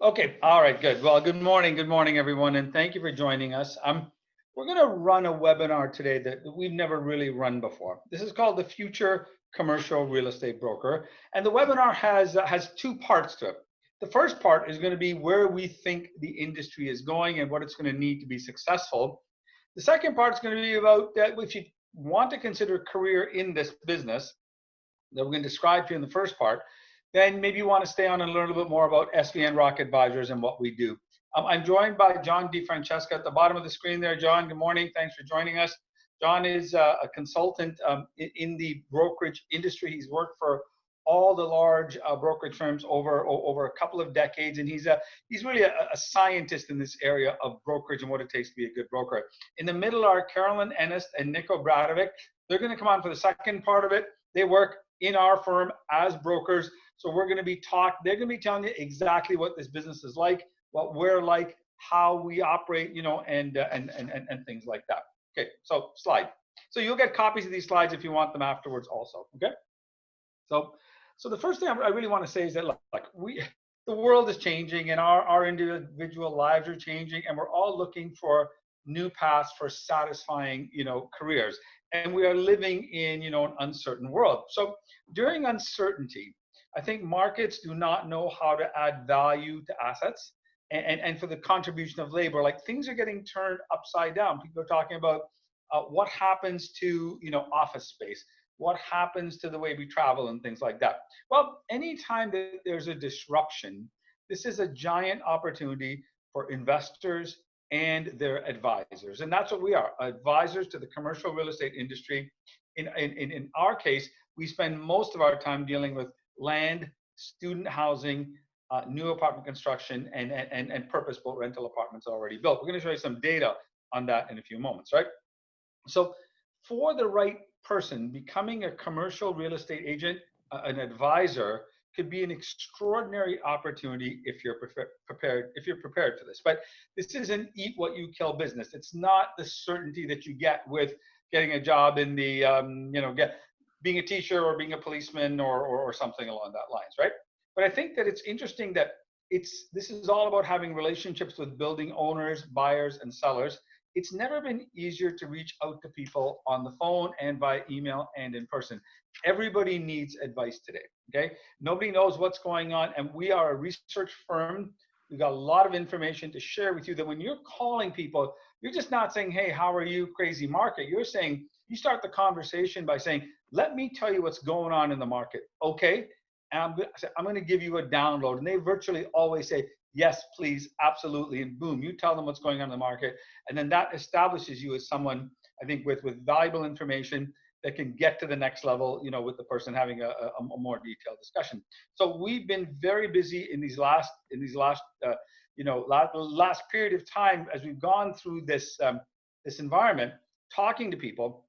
Okay, all right, good. Well, good morning, everyone, and thank you for joining us. We're going to run a webinar today that we've never really run before. This is called the Future Commercial Real Estate Broker, and the webinar has two parts to it. The first part is going to be where we think the industry is going and what it's going to need to be successful. The second part is going to be about that if you want to consider a career in this business that we're going to describe to you in the first part, then maybe you want to stay on and learn a little bit more about SVN Rock Advisors and what we do. I'm joined by John DeFrancesca at the bottom of the screen there. John, good morning. Thanks for joining us. John is a consultant in the brokerage industry. He's worked for all the large brokerage firms over a couple of decades, and he's really a scientist in this area of brokerage and what it takes to be a good broker. In the middle are Carolyn Ennis and Nick Obradovic. They're going to come on for the second part of it. They work in our firm as brokers. So they're going to be telling you exactly what this business is like, what we're like, how we operate, and things like that. Okay, so slide. So you'll get copies of these slides if you want them afterwards also, okay? So the first thing I really want to say is that the world is changing and our individual lives are changing, and we're all looking for new paths for satisfying, careers. And we are living in, an uncertain world. So during uncertainty, I think markets do not know how to add value to assets and for the contribution of labor. Like, things are getting turned upside down. People are talking about what happens to, office space, what happens to the way we travel and things like that. Well, anytime that there's a disruption, this is a giant opportunity for investors and their advisors. And that's what we are, advisors to the commercial real estate industry. In our case, we spend most of our time dealing with land, student housing, new apartment construction, and purpose-built rental apartments already built. We're going to show you some data on that in a few moments, right? So for the right person, becoming a commercial real estate agent, an advisor, could be an extraordinary opportunity if you're prepared for this. But this is an eat what you kill business. It's not the certainty that you get with getting a job in the being a teacher or being a policeman or something along that lines, right? But I think that it's interesting that this is all about having relationships with building owners, buyers, and sellers. It's never been easier to reach out to people on the phone and by email and in person. Everybody needs advice today, okay? Nobody knows what's going on, and we are a research firm. We've got a lot of information to share with you that when you're calling people, you're just not saying, hey, how are you, crazy market? You're saying, you start the conversation by saying, let me tell you what's going on in the market, okay? And I'm going to give you a download. And they virtually always say, yes, please, absolutely. And boom, you tell them what's going on in the market. And then that establishes you as someone, I think, with valuable information that can get to the next level, with the person having a more detailed discussion. So we've been very busy in these last period of time as we've gone through this environment, talking to people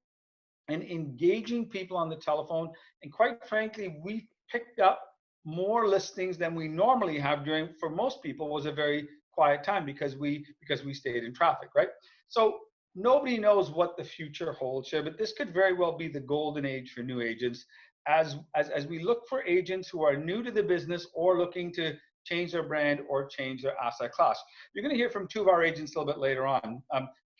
and engaging people on the telephone. And quite frankly, we picked up more listings than we normally have during, for most people, was a very quiet time because we stayed in traffic, right? So nobody knows what the future holds here, but this could very well be the golden age for new agents as we look for agents who are new to the business or looking to change their brand or change their asset class. You're going to hear from two of our agents a little bit later on.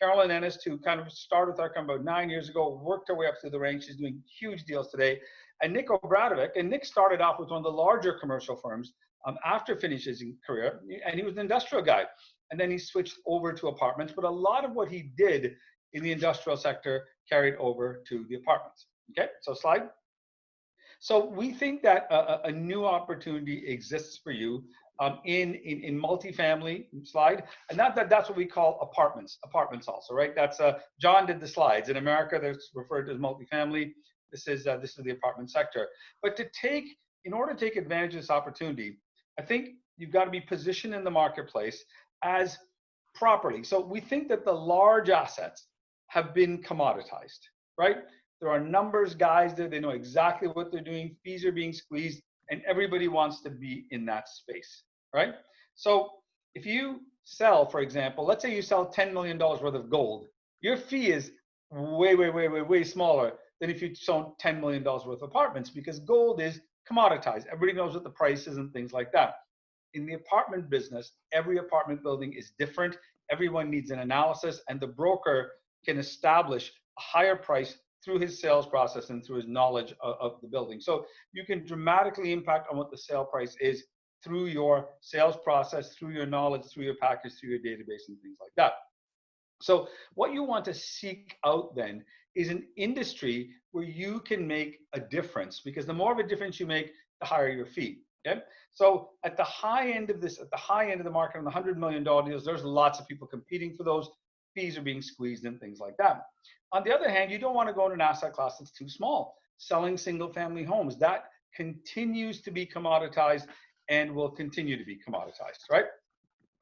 Carolyn Ennis, who kind of started with our company about 9 years ago, worked her way up through the ranks. She's doing huge deals today. And Nick Obradovic, and Nick started off with one of the larger commercial firms after finishing his career, and he was an industrial guy. And then he switched over to apartments, but a lot of what he did in the industrial sector carried over to the apartments. Okay, so slide. So we think that a new opportunity exists for you in multifamily, slide, and that's what we call apartments also, right? That's John did the slides. In America, that's referred to as multifamily. This is the apartment sector. But in order to take advantage of this opportunity, I think you've got to be positioned in the marketplace as properly. So we think that the large assets have been commoditized, right? There are numbers guys there. They know exactly what they're doing. Fees are being squeezed, and everybody wants to be in that space, right? So if you sell, for example, let's say you sell $10 million worth of gold, your fee is way smaller than if you sold $10 million worth of apartments, because gold is commoditized. Everybody knows what the price is and things like that. In the apartment business, every apartment building is different. Everyone needs an analysis, and the broker can establish a higher price through his sales process and through his knowledge of the building. So you can dramatically impact on what the sale price is through your sales process, through your knowledge, through your package, through your database, and things like that. So what you want to seek out then is an industry where you can make a difference, because the more of a difference you make, the higher your fee. Okay. So at the high end of this, at the high end of the market, on the $100 million deals, there's lots of people competing for those. Fees are being squeezed and things like that. On the other hand, you don't want to go in an asset class that's too small. Selling single family homes, that continues to be commoditized and will continue to be commoditized, right?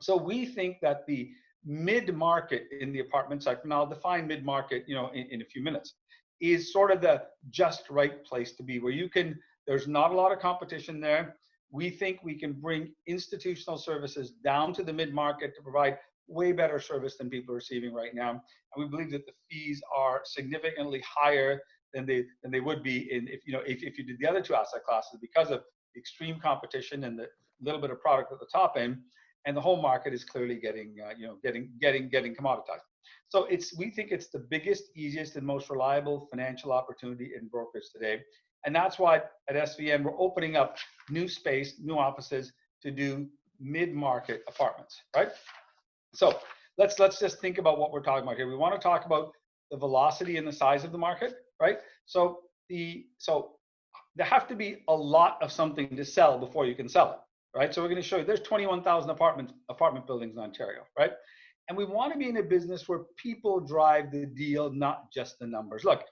So we think that the mid-market in the apartment sector, and I'll define mid-market, in a few minutes, is sort of the just right place to be, where you can, there's not a lot of competition there. We think we can bring institutional services down to the mid-market to provide way better service than people are receiving right now. And we believe that the fees are significantly higher than they would be if you did the other two asset classes, because of extreme competition and the little bit of product at the top end, and the whole market is clearly getting commoditized. So we think it's the biggest, easiest, and most reliable financial opportunity in brokerage today. And that's why at SVN we're opening up new space, new offices to do mid-market apartments, right? So let's just think about what we're talking about here. We want to talk about the velocity and the size of the market, right? So there have to be a lot of something to sell before you can sell it, right? So we're going to show you there's 21,000 apartment buildings in Ontario, right? And we want to be in a business where people drive the deal, not just the numbers. Look,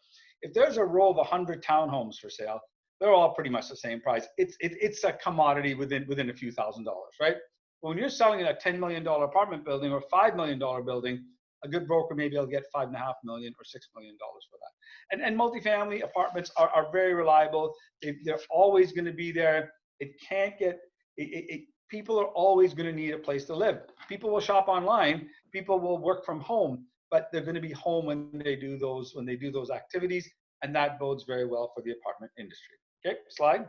if there's a row of 100 townhomes for sale, they're all pretty much the same price. It's a commodity within a few $1,000s, right? But when you're selling a $10 million apartment building or $5 million building, a good broker maybe will get $5.5 million or $6 million for that. And multifamily apartments are very reliable. They're always going to be there. It can't get. People are always going to need a place to live. People will shop online. People will work from home, but they're going to be home when they do those activities, and that bodes very well for the apartment industry. Okay, slide.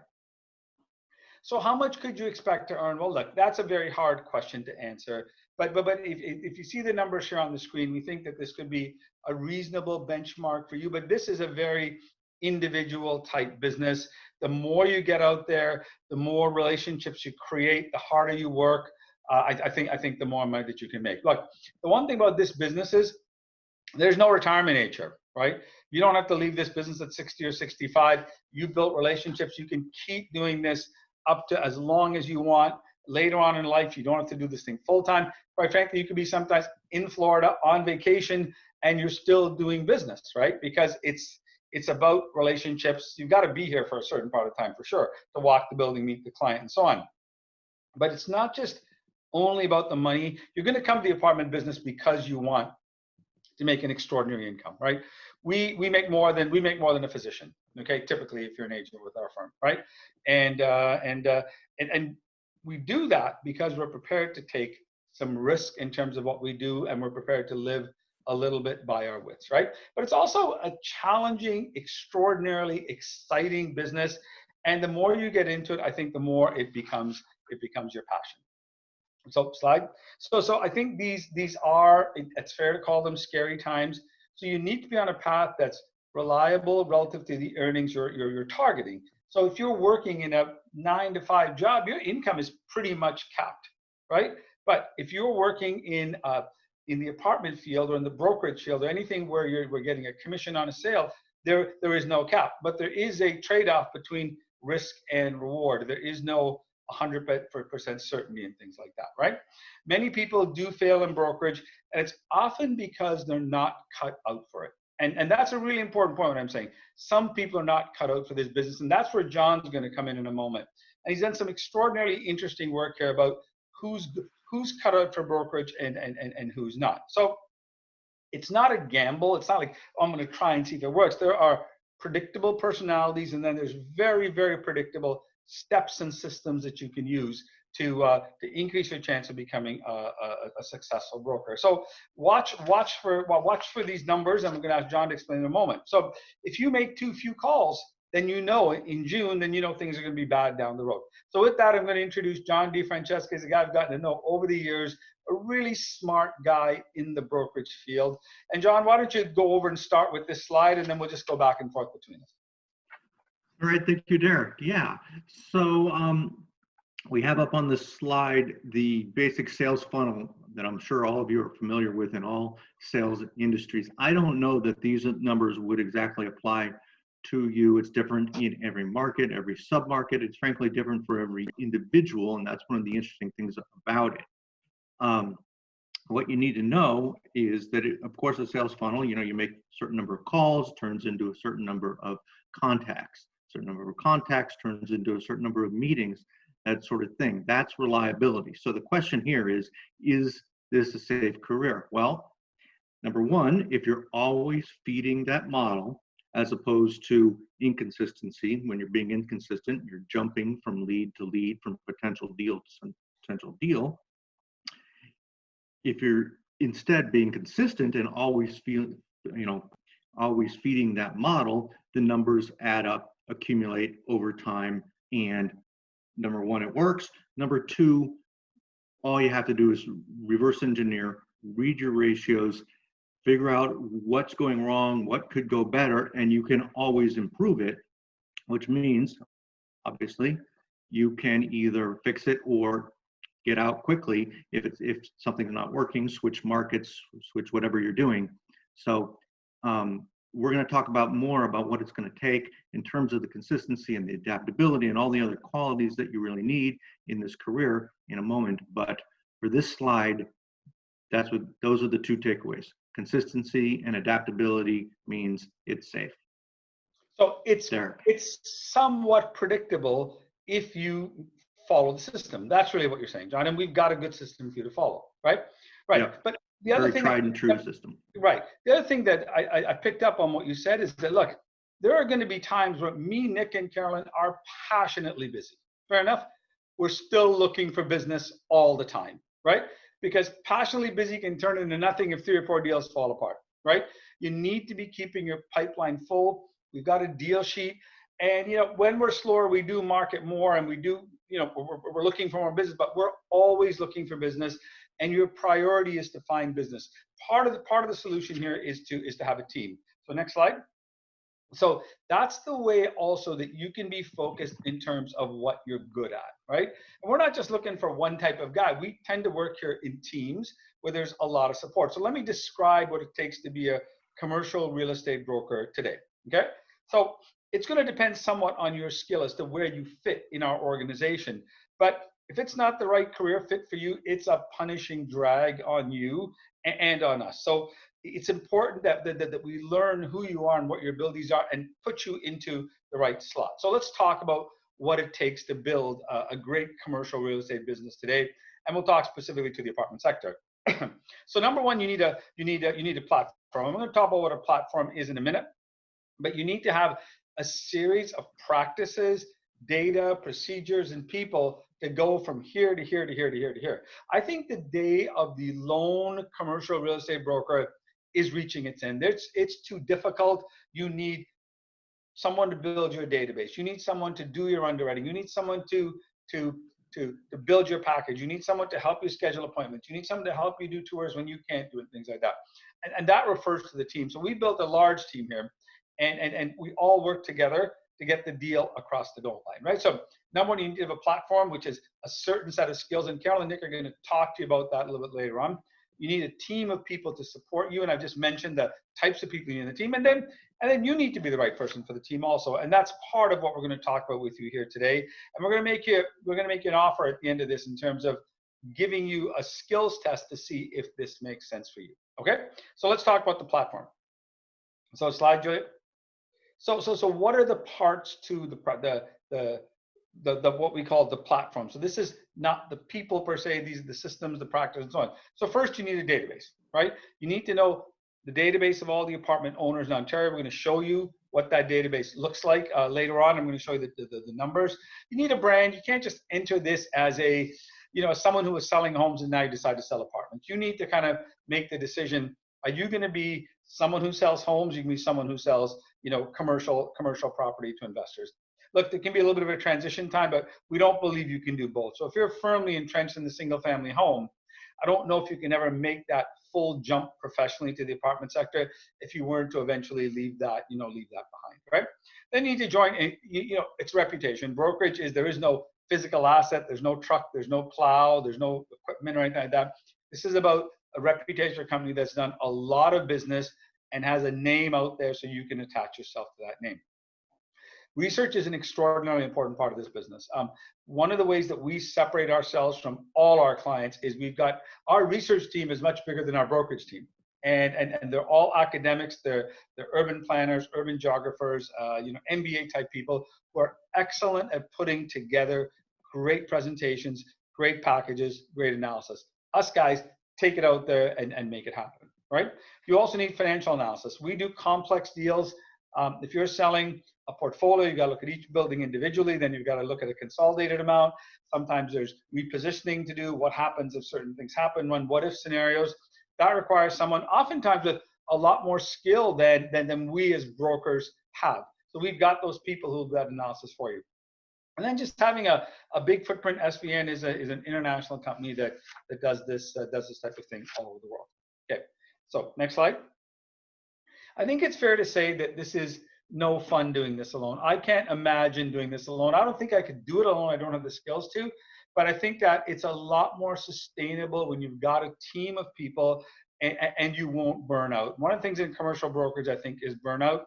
So how much could you expect to earn? Well, look, that's a very hard question to answer. But if you see the numbers here on the screen, we think that this could be a reasonable benchmark for you. But this is a very individual type business. The more you get out there, the more relationships you create, the harder you work. I think the more money that you can make. Look, the one thing about this business is there's no retirement age here, right? You don't have to leave this business at 60 or 65. You built relationships. You can keep doing this up to as long as you want. Later on in life, you don't have to do this thing full time. Quite frankly, you could be sometimes in Florida on vacation and you're still doing business, right? Because it's about relationships. You've got to be here for a certain part of time for sure, to walk the building, meet the client, and so on. But it's not just only about the money. You're going to come to the apartment business because you want to make an extraordinary income, right? We make more than a physician, okay? Typically, if you're an agent with our firm, right? And we do that because we're prepared to take some risk in terms of what we do, and we're prepared to live a little bit by our wits, right? But it's also a challenging, extraordinarily exciting business, and the more you get into it, I think the more it becomes your passion. So slide. So I think these are, it's fair to call them scary times. So you need to be on a path that's reliable relative to the earnings you're targeting. So if you're working in a 9-to-5 job, your income is pretty much capped, right? But if you're working in the apartment field or in the brokerage field or anything where we're getting a commission on a sale, there is no cap. But there is a trade-off between risk and reward. There is no 100% certainty and things like that, right? Many people do fail in brokerage, and it's often because they're not cut out for it. And that's a really important point, what I'm saying. Some people are not cut out for this business, and that's where John's going to come in a moment. And he's done some extraordinarily interesting work here about who's cut out for brokerage and who's not. So it's not a gamble. It's not like, oh, I'm going to try and see if it works. There are predictable personalities, and then there's very, very predictable steps and systems that you can use to increase your chance of becoming a successful broker. So watch for these numbers. I'm going to ask John to explain in a moment. So if you make too few calls, then you know in June, then you know things are going to be bad down the road. So with that, I'm going to introduce John DeFrancesca. He's a guy I've gotten to know over the years, a really smart guy in the brokerage field. And John, why don't you go over and start with this slide, and then we'll just go back and forth between us. All right, thank you, Derek. Yeah, so we have up on the slide the basic sales funnel that I'm sure all of you are familiar with in all sales industries. I don't know that these numbers would exactly apply to you. It's different in every market, every sub-market. It's frankly different for every individual, and that's one of the interesting things about it. What you need to know is that, of course, a sales funnel, you make a certain number of calls, turns into a certain number of contacts. A certain number of contacts turns into a certain number of meetings, that sort of thing. That's reliability. So the question here is this a safe career? Well, number one, if you're always feeding that model, as opposed to inconsistency, when you're being inconsistent, you're jumping from lead to lead, from potential deal to potential deal. If you're instead being consistent and always always feeding that model, the numbers add up, accumulate over time, and number one, it works. Number two, all you have to do is reverse engineer, read your ratios, figure out what's going wrong, what could go better, and you can always improve it, which means, obviously, you can either fix it or get out quickly. If something's not working, switch markets, switch whatever you're doing. So we're going to talk more about what it's going to take in terms of the consistency and the adaptability and all the other qualities that you really need in this career in a moment. But for this slide, those are the two takeaways. Consistency and adaptability means it's safe. So it's somewhat predictable if you follow the system. That's really what you're saying, John. And we've got a good system for you to follow, right? Right. Yeah. But the other thing, tried and true system. Right. The other thing that I picked up on what you said is that, look, there are going to be times where me, Nick, and Carolyn are passionately busy. Fair enough. We're still looking for business all the time, right? Because passionately busy can turn into nothing if 3 or 4 deals fall apart, right? You need to be keeping your pipeline full. We've got a deal sheet. And, when we're slower, we do market more, and we do, we're looking for more business, but we're always looking for business. And your priority is to find business. Part of the solution here is to have a team. So next slide. So that's the way also that you can be focused in terms of what you're good at, right? And we're not just looking for one type of guy. We tend to work here in teams where there's a lot of support. So let me describe what it takes to be a commercial real estate broker today, okay? So it's going to depend somewhat on your skill as to where you fit in our organization. But if it's not the right career fit for you, it's a punishing drag on you and on us. So it's important that we learn who you are and what your abilities are and put you into the right slot. So let's talk about what it takes to build a great commercial real estate business today. And we'll talk specifically to the apartment sector. So number one, you need a platform. I'm going to talk about what a platform is in a minute, but you need to have a series of practices, data, procedures, and people to go from here to here to here to here to here. I think the day of the lone commercial real estate broker is reaching its end. It's too difficult. You need someone to build your database. You need someone to do your underwriting. You need someone to build your package. You need someone to help you schedule appointments. You need someone to help you do tours when you can't do it, things like that. And that refers to the team. So we built a large team here, and we all work together to get the deal across the goal line, right? So number one, you need to have a platform, which is a certain set of skills. And Carol and Nick are going to talk to you about that a little bit later on. You need a team of people to support you. And I've just mentioned the types of people you need in the team. And then you need to be the right person for the team also. And that's part of what we're going to talk about with you here today. And we're going to make you an offer at the end of this in terms of giving you a skills test to see if this makes sense for you. Okay? So let's talk about the platform. So slide, Julia. So what are the parts to the what we call the platform? So this is not the people per se, these are the systems, the practice, and so on. So first you need a database, right? You need to know the database of all the apartment owners in Ontario. We're going to show you what that database looks like later on. I'm going to show you the numbers. You need a brand. You can't just enter this as someone who is selling homes and now you decide to sell apartments. You need to kind of make the decision. Are you going to be someone who sells homes. You can be someone who sells, commercial property to investors. Look, there can be a little bit of a transition time, but we don't believe you can do both. So if you're firmly entrenched in the single family home, I don't know if you can ever make that full jump professionally to the apartment sector if you weren't to eventually leave that behind, right? Then you need to join, it's reputation. Brokerage there is no physical asset, there's no truck, there's no plow, there's no equipment or anything like that. This is about a reputation for a company that's done a lot of business and has a name out there so you can attach yourself to that name. Research is an extraordinarily important part of this business. One of the ways that we separate ourselves from all our clients is our research team is much bigger than our brokerage team. And they're all academics. They're urban planners, urban geographers, MBA type people who are excellent at putting together great presentations, great packages, great analysis. Us guys take it out there and make it happen, right? You also need financial analysis. We do complex deals. If you're selling a portfolio, you got to look at each building individually, then you've got to look at a consolidated amount. Sometimes there's repositioning to do. What happens if certain things happen? What if scenarios? That requires someone oftentimes with a lot more skill than we as brokers have. So we've got those people who do that analysis for you. And then just having a big footprint. SVN is an international company that does this type of thing all over the world. Okay, so next slide. I think it's fair to say that this is no fun doing this alone. I can't imagine doing this alone. I don't think I could do it alone. I don't have the skills to, but I think that it's a lot more sustainable when you've got a team of people and you won't burn out. One of the things in commercial brokerage, I think, is burnout.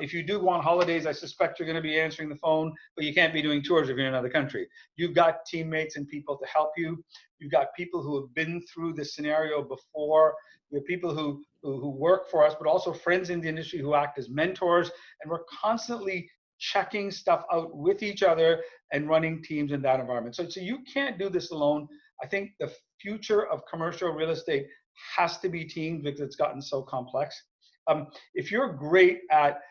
If you do go on holidays, I suspect you're going to be answering the phone, but you can't be doing tours if you're in another country. You've got teammates and people to help you. You've got people who have been through this scenario before. You have people who work for us, but also friends in the industry who act as mentors. And we're constantly checking stuff out with each other and running teams in that environment. So you can't do this alone. I think the future of commercial real estate has to be teams because it's gotten so complex. If you're great at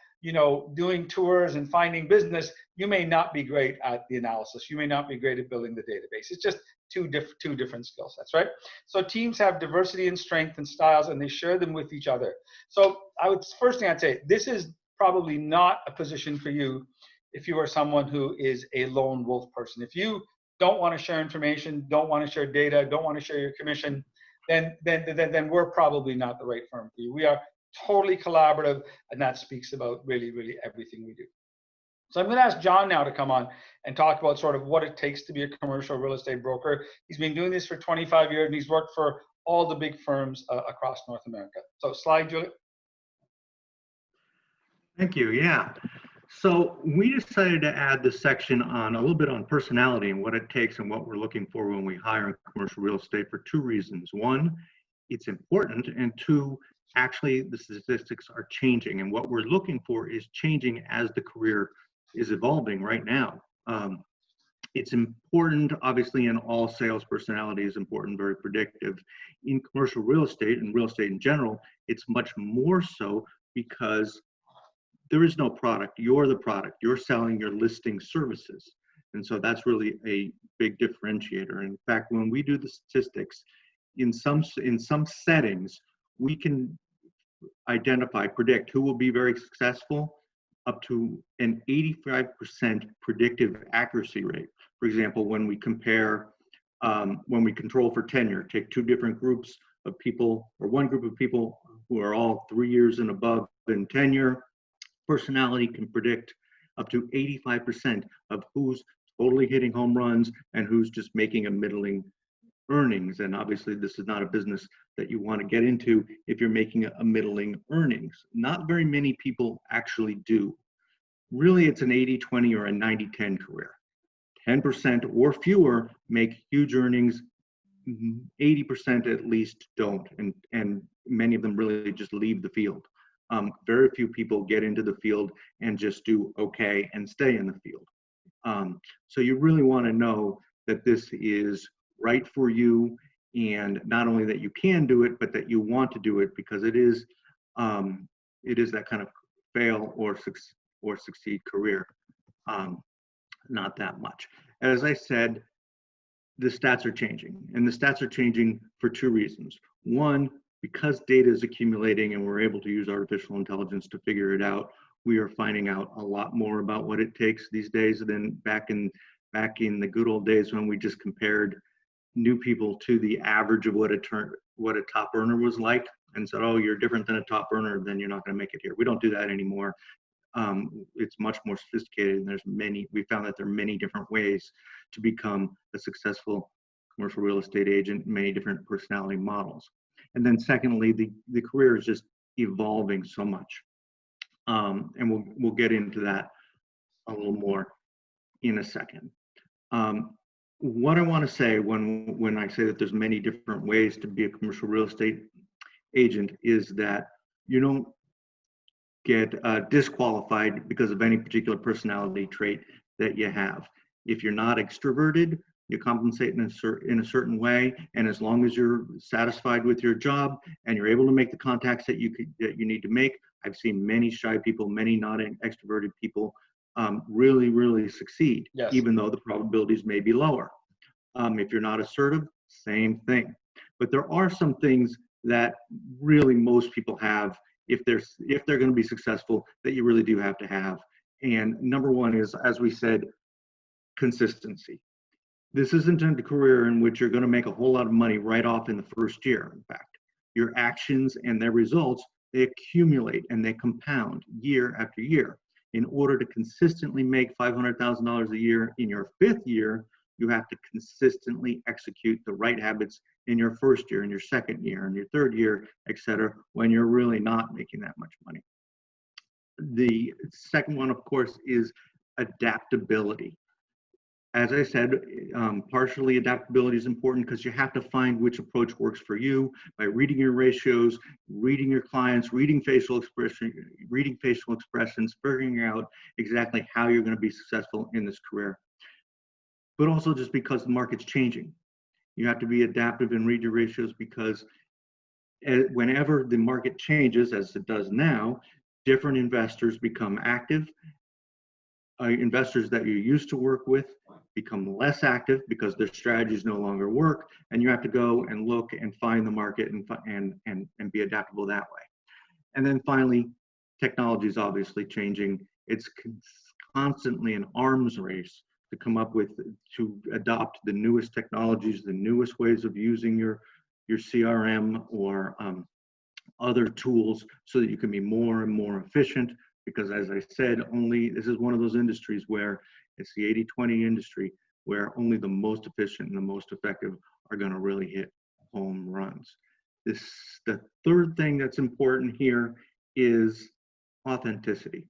doing tours and finding business, you may not be great at the analysis. You may not be great at building the database. It's just two different skill sets, right? So teams have diversity and strength and styles, and they share them with each other. So first thing I'd say, this is probably not a position for you if you are someone who is a lone wolf person. If you don't want to share information, don't want to share data, don't want to share your commission, then we're probably not the right firm for you. We are totally collaborative, and that speaks about really, really everything we do. So I'm going to ask John now to come on and talk about sort of what it takes to be a commercial real estate broker. He's been doing this for 25 years, and he's worked for all the big firms across North America. So slide, Julie. Thank you. Yeah. So we decided to add this section on a little bit on personality and what it takes and what we're looking for when we hire in commercial real estate for two reasons. One, it's important, and two, actually the statistics are changing, and what we're looking for is changing as the career is evolving right now. It's important, obviously, in all sales. Personality is important, very predictive. In commercial real estate and real estate in general, it's much more so because there is no product. You're the product. You're selling, you're listing services. And so that's really a big differentiator. In fact, when we do the statistics, in some settings, we can predict who will be very successful up to an 85% predictive accuracy rate. For example, when we compare, when we control for tenure, take two different groups of people, or one group of people who are all 3 years and above in tenure, personality can predict up to 85% of who's totally hitting home runs and who's just making a middling earnings. And obviously this is not a business that you want to get into if you're making a middling earnings. Not very many people actually do. Really, it's an 80-20 or a 90-10 career. 10% or fewer make huge earnings. 80% at least don't, and many of them really just leave the field. Very few people get into the field and just do okay and stay in the field. So you really want to know that this is right for you, and not only that you can do it, but that you want to do it, because it is that kind of fail or succeed career. Not that much. As I said, the stats are changing, and the stats are changing for two reasons. One, because data is accumulating and we're able to use artificial intelligence to figure it out, we are finding out a lot more about what it takes these days than back in the good old days when we just compared new people to the average of what a top earner was like and said, oh, you're different than a top earner, then you're not going to make it here. We don't do that anymore. It's much more sophisticated, and we found that there are many different ways to become a successful commercial real estate agent, many different personality models. And then secondly, the career is just evolving so much. And we'll get into that a little more in a second. What I want to say when I say that there's many different ways to be a commercial real estate agent is that you don't get disqualified because of any particular personality trait that you have. If you're not extroverted, you compensate in a certain way, and as long as you're satisfied with your job and you're able to make the contacts that you need to make, I've seen many shy people, many not extroverted people really succeed, Yes. even though the probabilities may be lower. If you're not assertive, same thing. But there are some things that really most people have if they're going to be successful that you really do have to have. And number one is, as we said, consistency. This isn't a career in which you're going to make a whole lot of money right off in the first year. In fact, your actions and their results, they accumulate and they compound year after year. In order to consistently make $500,000 a year in your fifth year, you have to consistently execute the right habits in your first year, in your second year, in your third year, et cetera, when you're really not making that much money. The second one, of course, is adaptability. As I said, partially adaptability is important because you have to find which approach works for you by reading your ratios, reading your clients, reading facial expressions, figuring out exactly how you're going to be successful in this career. But also just because the market's changing. You have to be adaptive and read your ratios because whenever the market changes, as it does now, different investors become active. Investors that you used to work with become less active because their strategies no longer work, and you have to go and look and find the market and be adaptable that way. And then finally, technology is obviously changing. It's constantly an arms race to adopt the newest technologies, the newest ways of using your CRM or other tools so that you can be more and more efficient. Because as I said, this is one of those industries where it's the 80-20 industry where only the most efficient and the most effective are going to really hit home runs. The third thing that's important here is authenticity.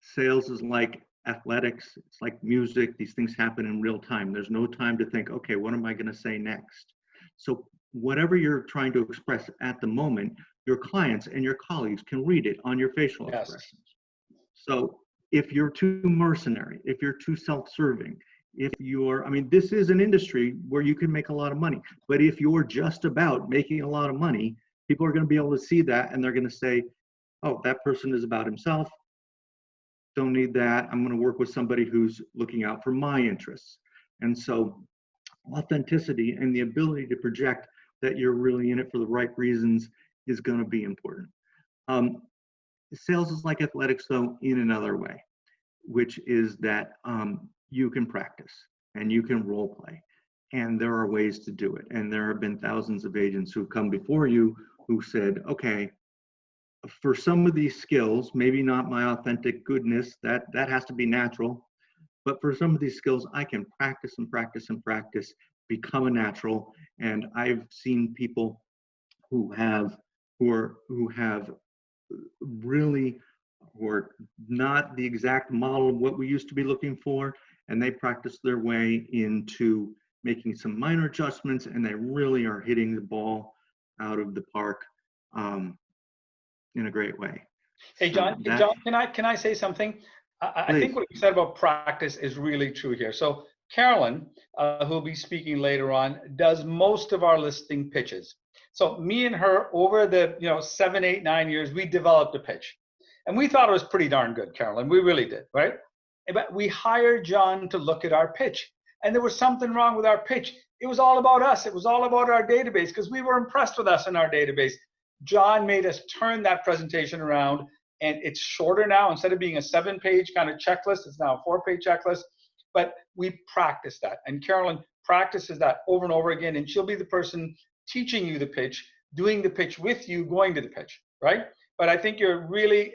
Sales is like athletics, it's like music. These things happen in real time. There's no time to think, okay, what am I going to say next? So whatever you're trying to express at the moment, your clients and your colleagues can read it on your facial expressions. So if you're too mercenary, if you're too self-serving, this is an industry where you can make a lot of money. But if you're just about making a lot of money, people are going to be able to see that and they're going to say, oh, that person is about himself. Don't need that. I'm going to work with somebody who's looking out for my interests. And so authenticity and the ability to project that you're really in it for the right reasons is going to be important. Sales is like athletics, though, in another way, which is that you can practice and you can role play. And there are ways to do it. And there have been thousands of agents who've come before you who said, okay, for some of these skills, maybe not my authentic goodness, that has to be natural. But for some of these skills, I can practice and practice and practice, become a natural. And I've seen people who are not the exact model of what we used to be looking for, and they practice their way into making some minor adjustments, and they really are hitting the ball out of the park in a great way. Hey, John, can I say something? I think what you said about practice is really true here. So Carolyn, who'll be speaking later on, does most of our listing pitches. So me and her, over the 7, 8, 9 years, we developed a pitch. And we thought it was pretty darn good, Carolyn. We really did, right? But we hired John to look at our pitch. And there was something wrong with our pitch. It was all about us. It was all about our database because we were impressed with us in our database. John made us turn that presentation around, and it's shorter now. Instead of being a 7-page kind of checklist, it's now a 4-page checklist. But we practice that, and Carolyn practices that over and over again, and she'll be the person teaching you the pitch, doing the pitch with you, going to the pitch, right? But I think you're really,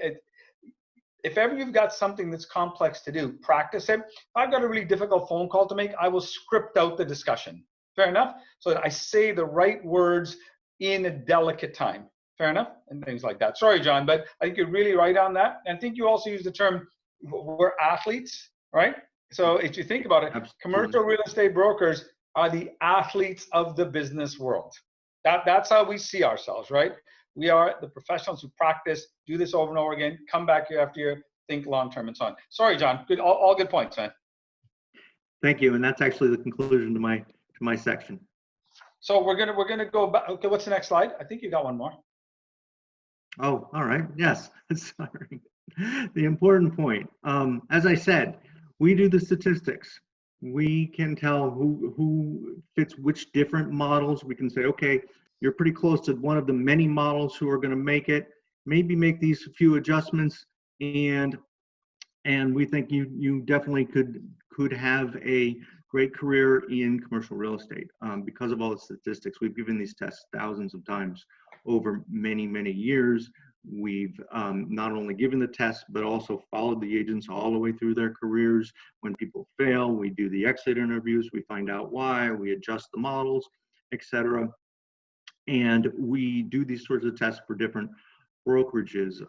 if ever you've got something that's complex to do, practice it. If I've got a really difficult phone call to make, I will script out the discussion. Fair enough? So that I say the right words in a delicate time. Fair enough? And things like that. Sorry, John, but I think you're really right on that. And I think you also use the term, we're athletes, right? So if you think about it, Absolutely. commercial real estate brokers are the athletes of the business world. That's how we see ourselves, right? We are the professionals who practice, do this over and over again, come back year after year, think long-term and so on. Sorry, John, good, all good points, man. Thank you, and that's actually the conclusion to my section. So we're gonna go back. Okay, what's the next slide? I think you got one more. Oh, all right. Yes, sorry. The important point. As I said, we do the statistics. We can tell who fits which different models. We can say, okay, you're pretty close to one of the many models who are going to make it. Maybe make these few adjustments, and we think you definitely could have a great career in commercial real estate because of all the statistics. We've given these tests thousands of times over many years. We've not only given the test, but also followed the agents all the way through their careers. When people fail, we do the exit interviews, we find out why, we adjust the models, etc. And we do these sorts of tests for different brokerages.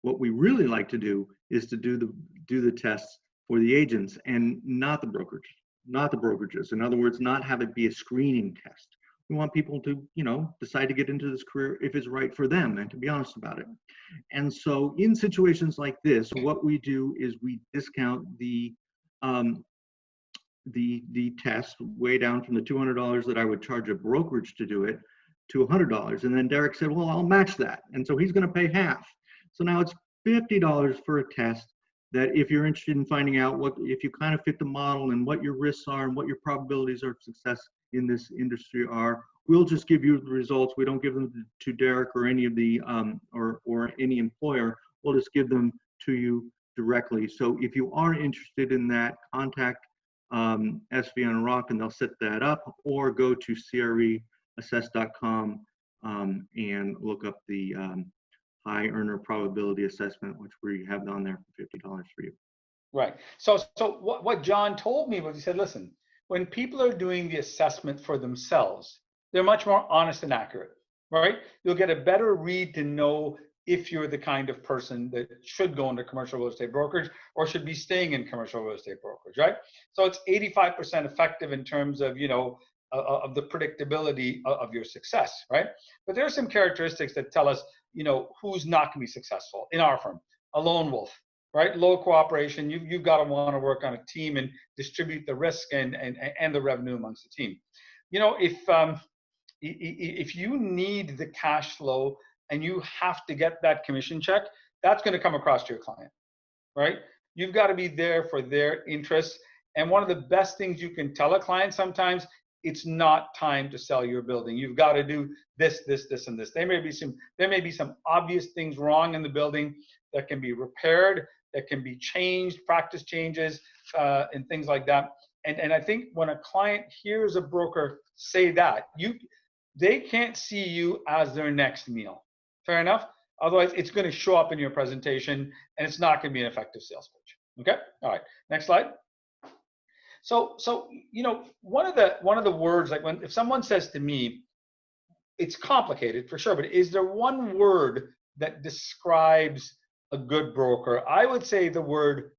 What we really like to do is to do the tests for the agents and not the brokerages. In other words, not have it be a screening test. We want people to, decide to get into this career if it's right for them and to be honest about it. And so in situations like this, what we do is we discount the test way down from the $200 that I would charge a brokerage to do it to $100. And then Derek said, well, I'll match that. And so he's going to pay half. So now it's $50 for a test that if you're interested in finding out if you kind of fit the model and what your risks are and what your probabilities of success in this industry are, we'll just give you the results. We don't give them to Derek or any of the or any employer. We'll just give them to you directly. So if you are interested in that, contact SV on Rock and they'll set that up, or go to CREassess.com and look up the high earner probability assessment, which we have on there for $50 for you. Right. So what John told me was, he said, listen, when people are doing the assessment for themselves, they're much more honest and accurate, right? You'll get a better read to know if you're the kind of person that should go into commercial real estate brokerage or should be staying in commercial real estate brokerage, right? So it's 85% effective in terms of, of the predictability of your success, right? But there are some characteristics that tell us, who's not going to be successful in our firm. A lone wolf, right? Low cooperation. You've got to want to work on a team and distribute the risk and the revenue amongst the team. If you need the cash flow and you have to get that commission check, that's going to come across to your client, right? You've got to be there for their interests. And one of the best things you can tell a client sometimes, it's not time to sell your building. You've got to do this, and this. There may be some obvious things wrong in the building that can be repaired, that can be changed, practice changes, and things like that. And I think when a client hears a broker say that, they can't see you as their next meal. Fair enough? Otherwise, it's going to show up in your presentation, and it's not going to be an effective sales pitch. Okay? All right. Next slide. So one of the words, like if someone says to me, it's complicated for sure, but is there one word that describes a good broker? I would say the word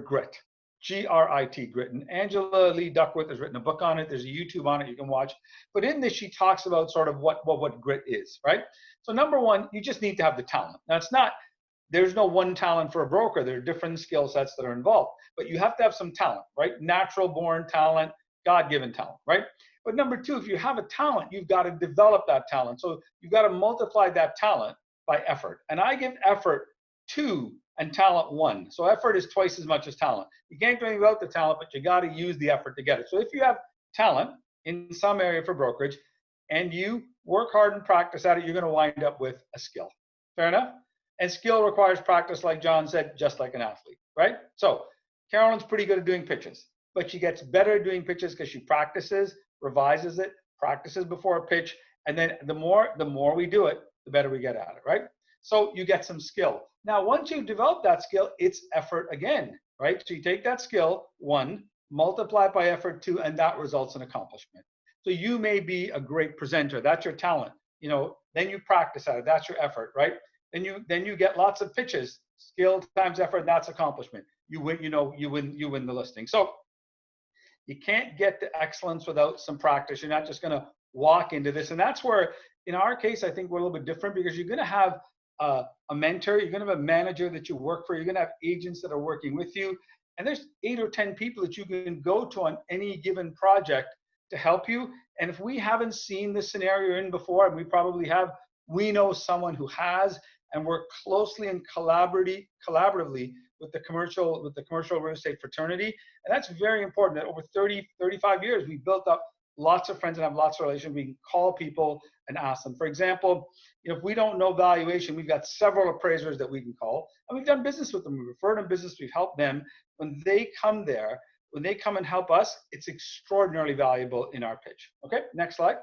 grit, G-R-I-T, grit. And Angela Lee Duckworth has written a book on it. There's a YouTube on it you can watch. But in this, she talks about sort of what grit is, right? So number one, you just need to have the talent. Now there's no one talent for a broker. There are different skill sets that are involved, but you have to have some talent, right? Natural born talent, God-given talent, right? But number two, if you have a talent, you've got to develop that talent. So you've got to multiply that talent by effort. And I give effort 2 and talent 1. So effort is twice as much as talent. You can't do anything without the talent, but you got to use the effort to get it. So if you have talent in some area for brokerage, and you work hard and practice at it, you're going to wind up with a skill. Fair enough? And skill requires practice, like John said, just like an athlete, right? So Carolyn's pretty good at doing pitches, but she gets better at doing pitches because she practices, revises it, practices before a pitch, and then the more we do it, the better we get at it, right? So you get some skill. Now, once you've developed that skill, it's effort again, right? So you take that skill, 1, multiply it by effort, 2, and that results in accomplishment. So you may be a great presenter. That's your talent. Then you practice at it. That's your effort, right? Then you get lots of pitches. Skill times effort, that's accomplishment. You win, you win the listing. So you can't get to excellence without some practice. You're not just going to walk into this. And that's where, in our case, I think we're a little bit different, because you're going to have a mentor, you're going to have a manager that you work for, you're going to have agents that are working with you. And there's 8 or 10 people that you can go to on any given project to help you. And if we haven't seen this scenario in before, and we probably have, we know someone who has, and work closely and collaboratively with the commercial real estate fraternity. And that's very important. That over 35 years, we've built up lots of friends and have lots of relations. We can call people and ask them. For example, if we don't know valuation, we've got several appraisers that we can call, and we've done business with them. We've referred them business. We've helped them. When they come and help us, it's extraordinarily valuable in our pitch. Okay, next slide.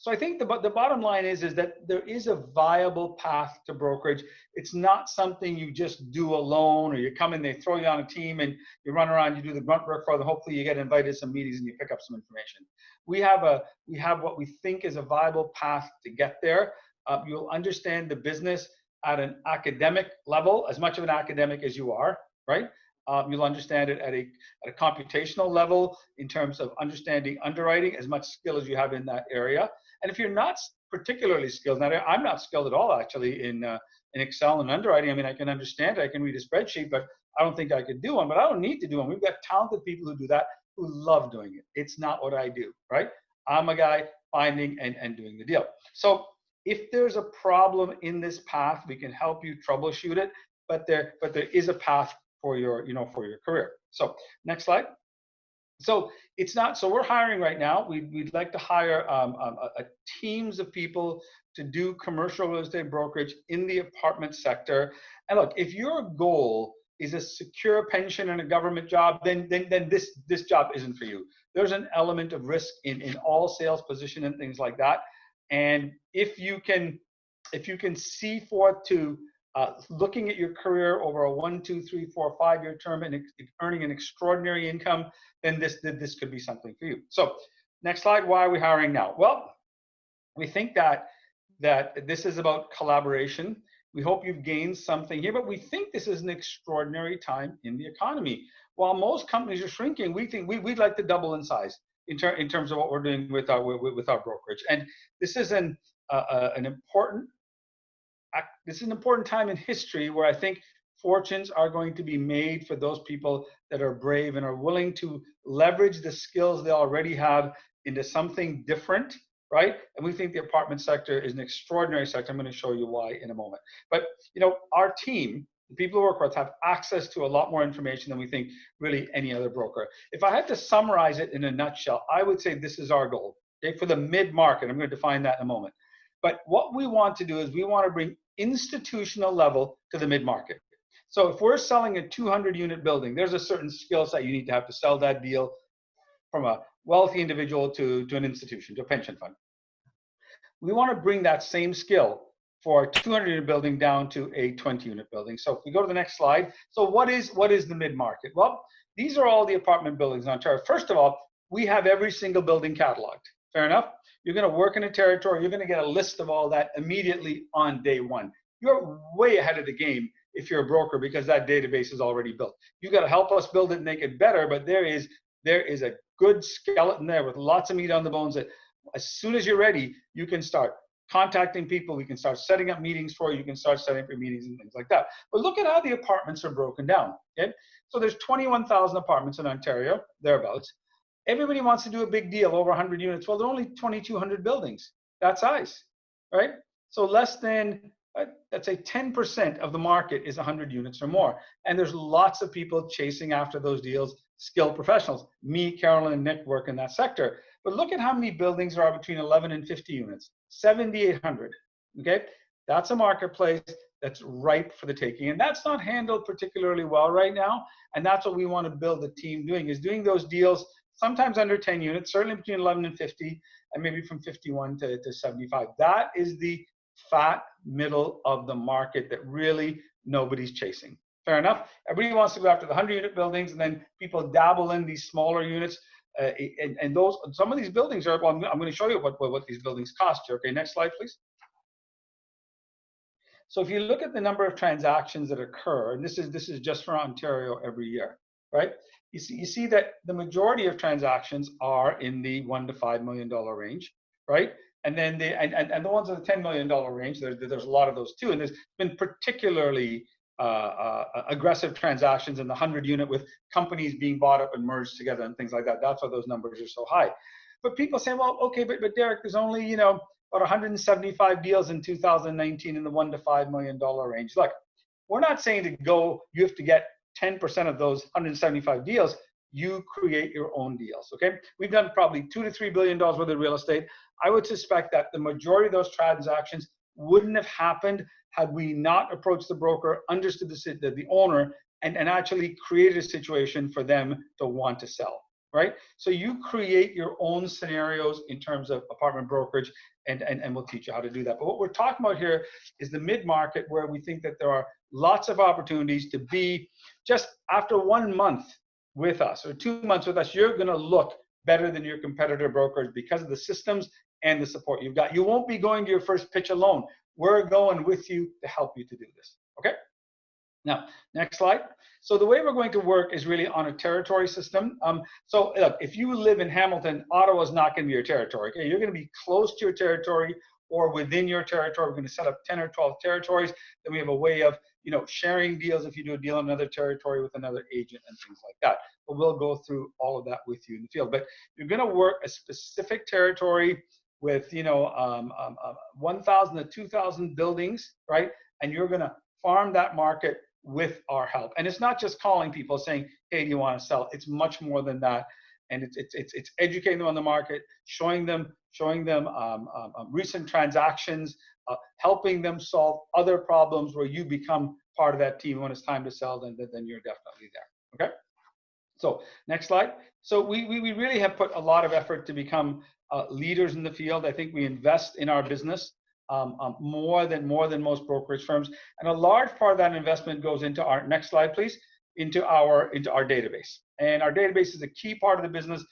So I think the bottom line is that there is a viable path to brokerage. It's not something you just do alone, or you come in, they throw you on a team and you run around, you do the grunt work for them. Hopefully you get invited to some meetings and you pick up some information. We have what we think is a viable path to get there. You'll understand the business at an academic level, as much of an academic as you are, right? You'll understand it at a computational level in terms of understanding underwriting, as much skill as you have in that area. And if you're not particularly skilled, now I'm not skilled at all actually in Excel and underwriting. I mean, I can understand it, I can read a spreadsheet, but I don't think I could do one. But I don't need to do one. We've got talented people who do that, who love doing it. It's not what I do, right? I'm a guy finding and doing the deal. So if there's a problem in this path, we can help you troubleshoot it. But there is a path for your career. So next slide. So it's not, so we're hiring right now. We'd like to hire a teams of people to do commercial real estate brokerage in the apartment sector. And look, if your goal is a secure pension and a government job, then this job isn't for you. There's an element of risk in all sales position and things like that. And if you can see forth to looking at your career over a 1, 2, 3, 4, 5-year term and earning an extraordinary income, then this could be something for you. So next slide. Why are we hiring now? Well, we think that this is about collaboration. We hope you've gained something here, but we think this is an extraordinary time in the economy. While most companies are shrinking, we think we'd like to double in size in terms of what we're doing with our brokerage. And this is an important time in history where I think fortunes are going to be made for those people that are brave and are willing to leverage the skills they already have into something different, right? And we think the apartment sector is an extraordinary sector. I'm going to show you why in a moment. But our team, the people who work with us, have access to a lot more information than we think really any other broker. If I had to summarize it in a nutshell, I would say this is our goal, okay, for the mid-market. I'm going to define that in a moment. But what we want to do is we want to bring institutional level to the mid-market. So if we're selling a 200-unit building, there's a certain skill set you need to have to sell that deal from a wealthy individual to an institution, to a pension fund. We want to bring that same skill for a 200-unit building down to a 20-unit building. So if we go to the next slide. So what is the mid-market? Well, these are all the apartment buildings in Ontario. First of all, we have every single building cataloged. Fair enough? You're going to work in a territory. You're going to get a list of all that immediately on day one. You're way ahead of the game if you're a broker, because that database is already built. You got to help us build it and make it better, but there is a good skeleton there with lots of meat on the bones that as soon as you're ready, you can start contacting people. We can start setting up meetings for you. You can start setting up your meetings and things like that. But look at how the apartments are broken down. Okay, so there's 21,000 apartments in Ontario, thereabouts. Everybody wants to do a big deal over 100 units. Well, there are only 2,200 buildings that size, right? So less than, let's say 10% of the market is 100 units or more. And there's lots of people chasing after those deals, skilled professionals. Me, Carolyn, and Nick work in that sector. But look at how many buildings are between 11 and 50 units, 7,800, okay? That's a marketplace that's ripe for the taking. And that's not handled particularly well right now. And that's what we want to build a team doing, is doing those deals sometimes under 10 units, certainly between 11 and 50, and maybe from 51 to 75. That is the fat middle of the market that really nobody's chasing. Fair enough. Everybody wants to go after the 100-unit buildings, and then people dabble in these smaller units. And those, some of these buildings are, well, I'm going to show you what these buildings cost you. Okay, next slide, please. So if you look at the number of transactions that occur, and this is just for Ontario every year, right? You see that the majority of transactions are in the $1 to $5 million range, right? And then the ones in the $10 million range, there's a lot of those too. And there's been particularly aggressive transactions in the 100-unit with companies being bought up and merged together and things like that. That's why those numbers are so high. But people say, well, okay, but Derek, there's only, you know, about 175 deals in 2019 in the $1 to $5 million range. Look, we're not saying to go, you have to get 10% of those 175 deals. You create your own deals, okay? We've done probably $2 to $3 billion worth of real estate. I would suspect that the majority of those transactions wouldn't have happened had we not approached the broker, understood the owner, and actually created a situation for them to want to sell, right? So you create your own scenarios in terms of apartment brokerage, and we'll teach you how to do that. But what we're talking about here is the mid-market, where we think that there are lots of opportunities to be, just after 1 month with us or 2 months with us, you're gonna look better than your competitor brokers because of the systems and the support you've got. You won't be going to your first pitch alone. We're going with you to help you to do this, okay? Now, next slide. So the way we're going to work is really on a territory system. So look, if you live in Hamilton, Ottawa's not going to be your territory. Okay, you're going to be close to your territory or within your territory. We're going to set up 10 or 12 territories. Then we have a way of, you know, sharing deals if you do a deal in another territory with another agent and things like that. But we'll go through all of that with you in the field. But you're going to work a specific territory with, you know, 1,000 to 2,000 buildings, right? And you're going to farm that market with our help. And it's not just calling people saying, hey, do you want to sell? It's much more than that. And it's educating them on the market, showing them recent transactions, helping them solve other problems where you become part of that team. When it's time to sell, then you're definitely there. Okay. So next slide. So we really have put a lot of effort to become leaders in the field. I think we invest in our business more than most brokerage firms, and a large part of that investment goes into our, next slide please, into our database. And our database is a key part of the business.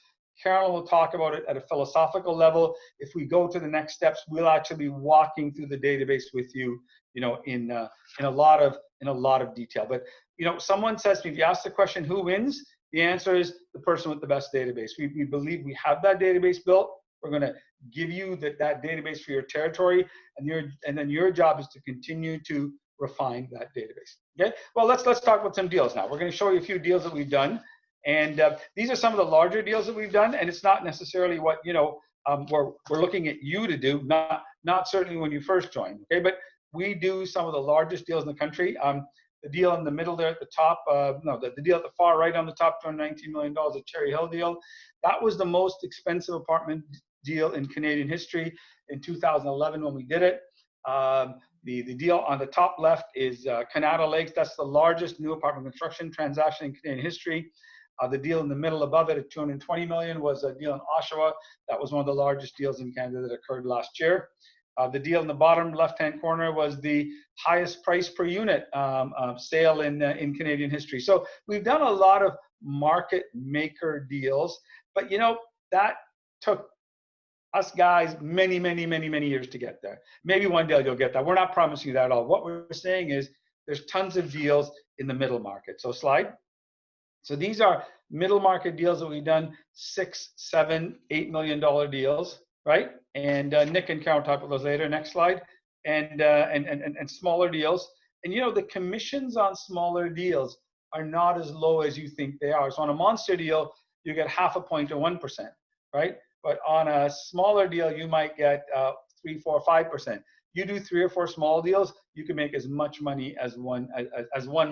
Carolyn will talk about it at a philosophical level. If we go to the next steps, we'll actually be walking through the database with you, you know, in a lot of detail. But you know, someone says to me, if you ask the question, who wins? The answer is the person with the best database. We believe we have that database built. We're going to give you that database for your territory, and then your job is to continue to refine that database. Okay. Well, let's talk about some deals now. We're going to show you a few deals that we've done, and these are some of the larger deals that we've done. And it's not necessarily what, you know, we're looking at you to do. Not certainly when you first join. Okay, but we do some of the largest deals in the country. The deal in the middle there at the top, the deal at the far right on the top, $219 million, the Cherry Hill deal. That was the most expensive apartment deal in Canadian history in 2011 when we did it. The deal on the top left is Canada Lakes. That's the largest new apartment construction transaction in Canadian history. The deal in the middle above it at $220 million was a deal in Oshawa. That was one of the largest deals in Canada that occurred last year. The deal in the bottom left-hand corner was the highest price per unit sale in Canadian history. So we've done a lot of market maker deals, but you know, that took us guys many years to get there. Maybe one day you'll get that. We're not promising you that at all. What we're saying is there's tons of deals in the middle market. So slide. So these are middle market deals that we've done, $6, $7, $8 million deals, right? And Nick and Carol talk about those later. Next slide. And smaller deals. And you know, the commissions on smaller deals are not as low as you think they are. So on a monster deal, you get 0.5 point to 1%, right? But on a smaller deal, you might get 3, 4, 5%. You do 3 or 4 small deals, you can make as much money as one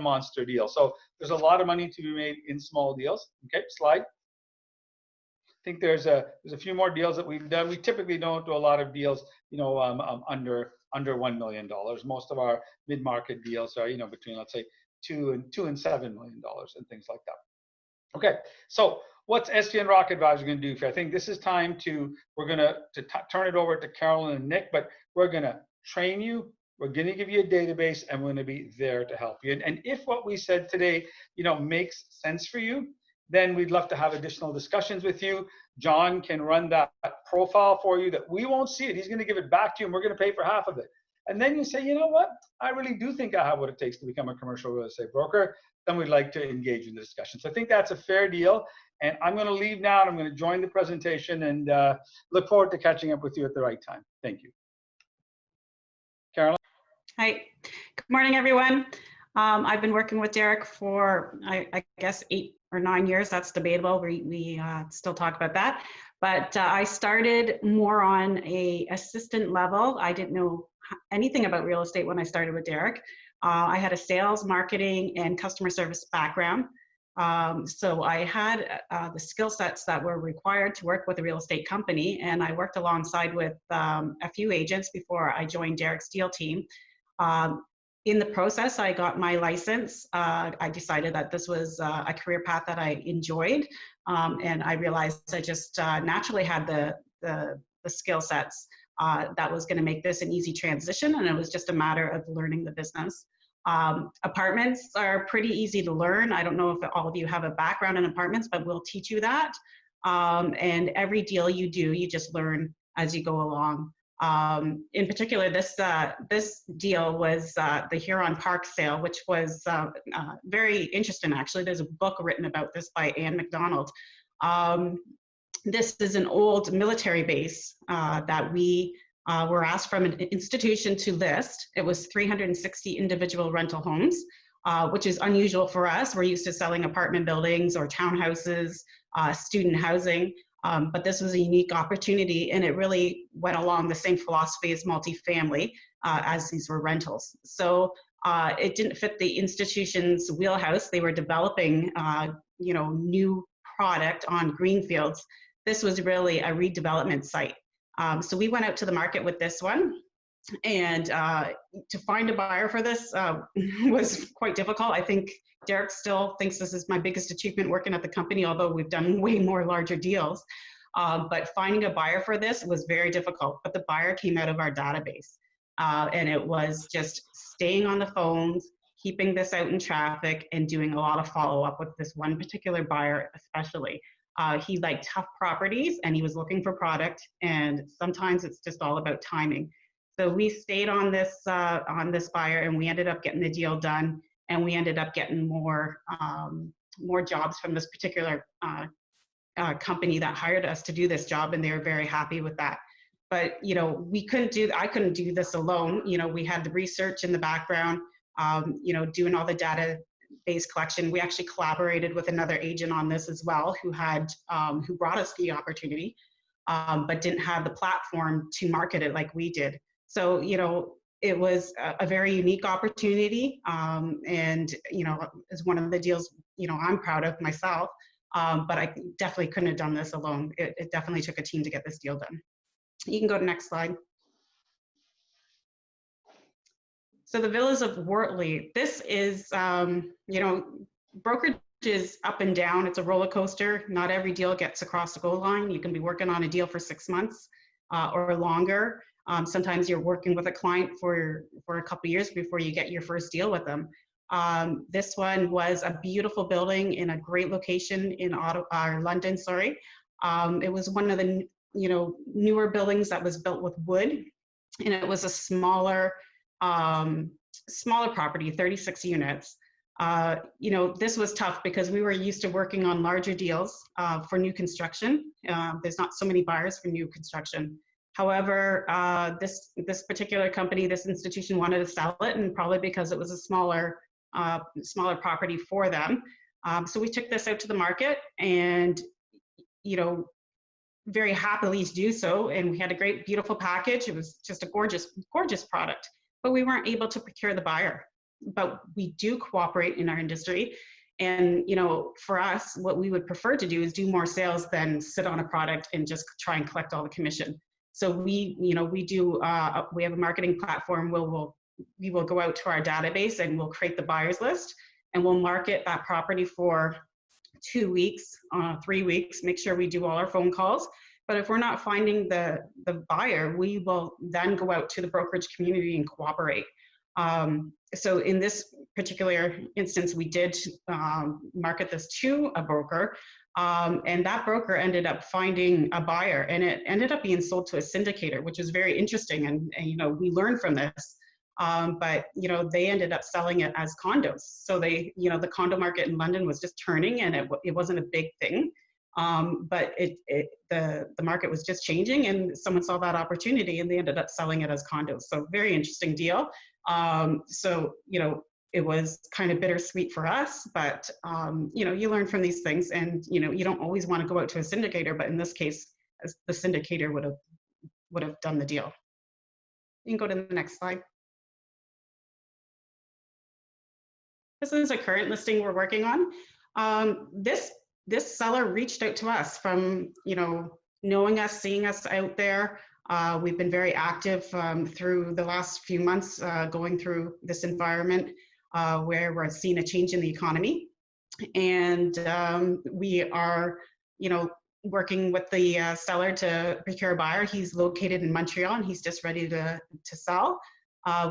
monster deal. So there's a lot of money to be made in small deals. Okay, slide. think there's a few more deals that we've done. We typically don't do a lot of deals, under $1 million. Most of our mid-market deals are, between, let's say, $2 and $7 million and things like that. Okay, so what's SGN Rock Advisor going to do for you? I think this is time we're going to turn it over to Carolyn and Nick, but we're going to train you. We're going to give you a database, and we're going to be there to help you. And if what we said today, makes sense for you, then we'd love to have additional discussions with you. John can run that profile for you that we won't see it. He's going to give it back to you, and we're going to pay for half of it. And then you say, you know what? I really do think I have what it takes to become a commercial real estate broker. Then we'd like to engage in the discussion. So I think that's a fair deal. And I'm going to leave now, and I'm going to join the presentation, and look forward to catching up with you at the right time. Thank you. Carolyn? Hi, good morning, everyone. I've been working with Derek for, I guess, 8 or 9 years. That's debatable. We still talk about that. But I started more on a assistant level. I didn't know anything about real estate when I started with Derek. I had a sales, marketing, and customer service background. So I had the skill sets that were required to work with a real estate company, and I worked alongside with a few agents before I joined Derek's deal team. In the process, I got my license. I decided that this was a career path that I enjoyed, and I realized I just naturally had the skill sets that was going to make this an easy transition, and it was just a matter of learning the business. Apartments are pretty easy to learn. I don't know if all of you have a background in apartments, but we'll teach you that. And every deal you do, you just learn as you go along. In particular, this deal was the Huron Park sale, which was very interesting, actually. There's a book written about this by Anne McDonald. This is an old military base that we were asked from an institution to list. It was 360 individual rental homes, which is unusual for us. We're used to selling apartment buildings or townhouses, student housing. But this was a unique opportunity, and it really went along the same philosophy as multifamily, as these were rentals. So it didn't fit the institution's wheelhouse. They were developing, new product on greenfields. This was really a redevelopment site. So we went out to the market with this one, and to find a buyer for this was quite difficult. I think Derek still thinks this is my biggest achievement working at the company, although we've done way more larger deals. But finding a buyer for this was very difficult, but the buyer came out of our database. And it was just staying on the phones, keeping this out in traffic, and doing a lot of follow-up with this one particular buyer especially. He liked tough properties, and he was looking for product, and sometimes it's just all about timing. So we stayed on this buyer, and we ended up getting the deal done, and we ended up getting more jobs from this particular company that hired us to do this job, and they were very happy with that. But I couldn't do this alone. We had the research in the background, doing all the database collection. We actually collaborated with another agent on this as well, who brought us the opportunity, but didn't have the platform to market it like we did. So it was a very unique opportunity, and is one of the deals I'm proud of myself. But I definitely couldn't have done this alone. It definitely took a team to get this deal done. You can go to next slide. So the Villas of Wortley. This is, brokerage is up and down. It's a roller coaster. Not every deal gets across the goal line. You can be working on a deal for 6 months or longer. Sometimes you're working with a client for a couple of years before you get your first deal with them. This one was a beautiful building in a great location in London. Sorry, it was one of the newer buildings that was built with wood, and it was a smaller property, 36 units. This was tough because we were used to working on larger deals for new construction. There's not so many buyers for new construction. However, this particular company, this institution wanted to sell it, and probably because it was a smaller property for them. So we took this out to the market, and very happily to do so. And we had a great, beautiful package. It was just a gorgeous, gorgeous product, but we weren't able to procure the buyer. But we do cooperate in our industry. And, you know, for us, what we would prefer to do is do more sales than sit on a product and just try and collect all the commission. So we, you know, we have a marketing platform where we will go out to our database and we'll create the buyers list, and we'll market that property for 2 weeks, 3 weeks, make sure we do all our phone calls. But if we're not finding the buyer, we will then go out to the brokerage community and cooperate. So in this particular instance, we did market this to a broker, and that broker ended up finding a buyer, and it ended up being sold to a syndicator, which was very interesting. And you know, we learned from this. But you know, they ended up selling it as condos. So they, you know, the condo market in London was just turning, and it wasn't a big thing. But the market was just changing, and someone saw that opportunity, and they ended up selling it as condos. So very interesting deal. So you know, it was kind of bittersweet for us, but you know, you learn from these things, and you know, you don't always want to go out to a syndicator, but in this case, the syndicator would have done the deal. You can go to the next slide. This is a current listing we're working on. This seller reached out to us from, you know, knowing us, seeing us out there. We've been very active through the last few months, going through this environment where we're seeing a change in the economy. And we are, you know, working with the seller to procure a buyer. He's located in Montreal, and he's just ready to sell.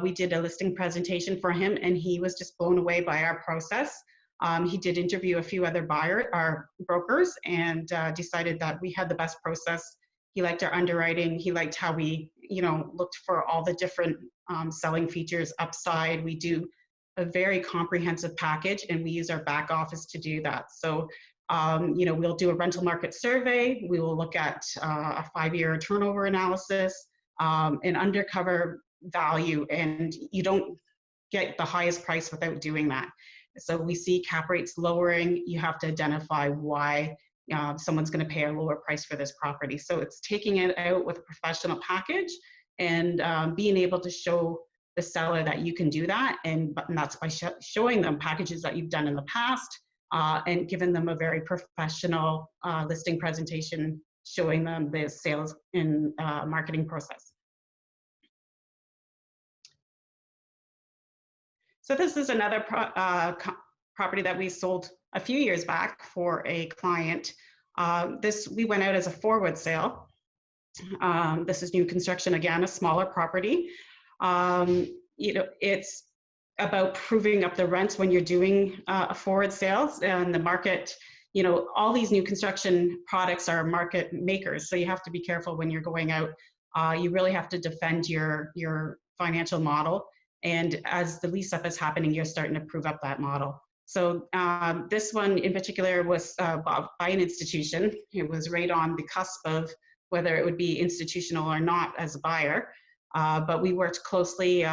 We did a listing presentation for him, and he was just blown away by our process. He did interview a few other brokers, and decided that we had the best process. He liked our underwriting. He liked how we, you know, looked for all the different selling features, upside. We do a very comprehensive package, and we use our back office to do that. So, you know, we'll do a rental market survey. We will look at a 5-year turnover analysis, and undercover value, and you don't get the highest price without doing that. So we see cap rates lowering. You have to identify why someone's going to pay a lower price for this property. So it's taking it out with a professional package, and being able to show the seller that you can do that, and that's by showing them packages that you've done in the past, and giving them a very professional listing presentation, showing them the sales and marketing process. So this is another property that we sold a few years back for a client. We went out as a forward sale. This is new construction, again, a smaller property. You know, it's about proving up the rents when you're doing a forward sales, and the market, you know, all these new construction products are market makers. So you have to be careful when you're going out. You really have to defend your financial model. And as the lease up is happening, you're starting to prove up that model. So this one in particular was by an institution. It was right on the cusp of whether it would be institutional or not as a buyer. But we worked closely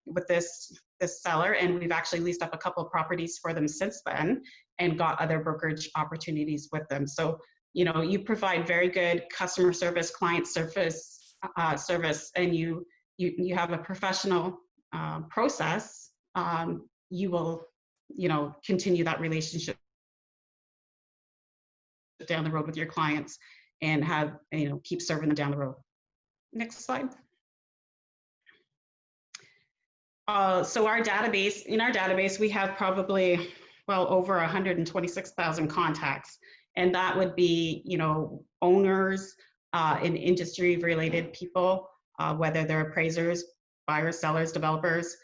with this seller, and we've actually leased up a couple of properties for them since then, and got other brokerage opportunities with them. So, you know, you provide very good customer service, client service, and you have a professional process, you will, you know, continue that relationship down the road with your clients, and have, you know, keep serving them down the road. Next slide. So in our database, we have probably, well, over 126,000 contacts, and that would be, you know, owners, and industry related people, whether they're appraisers, buyers, sellers, developers,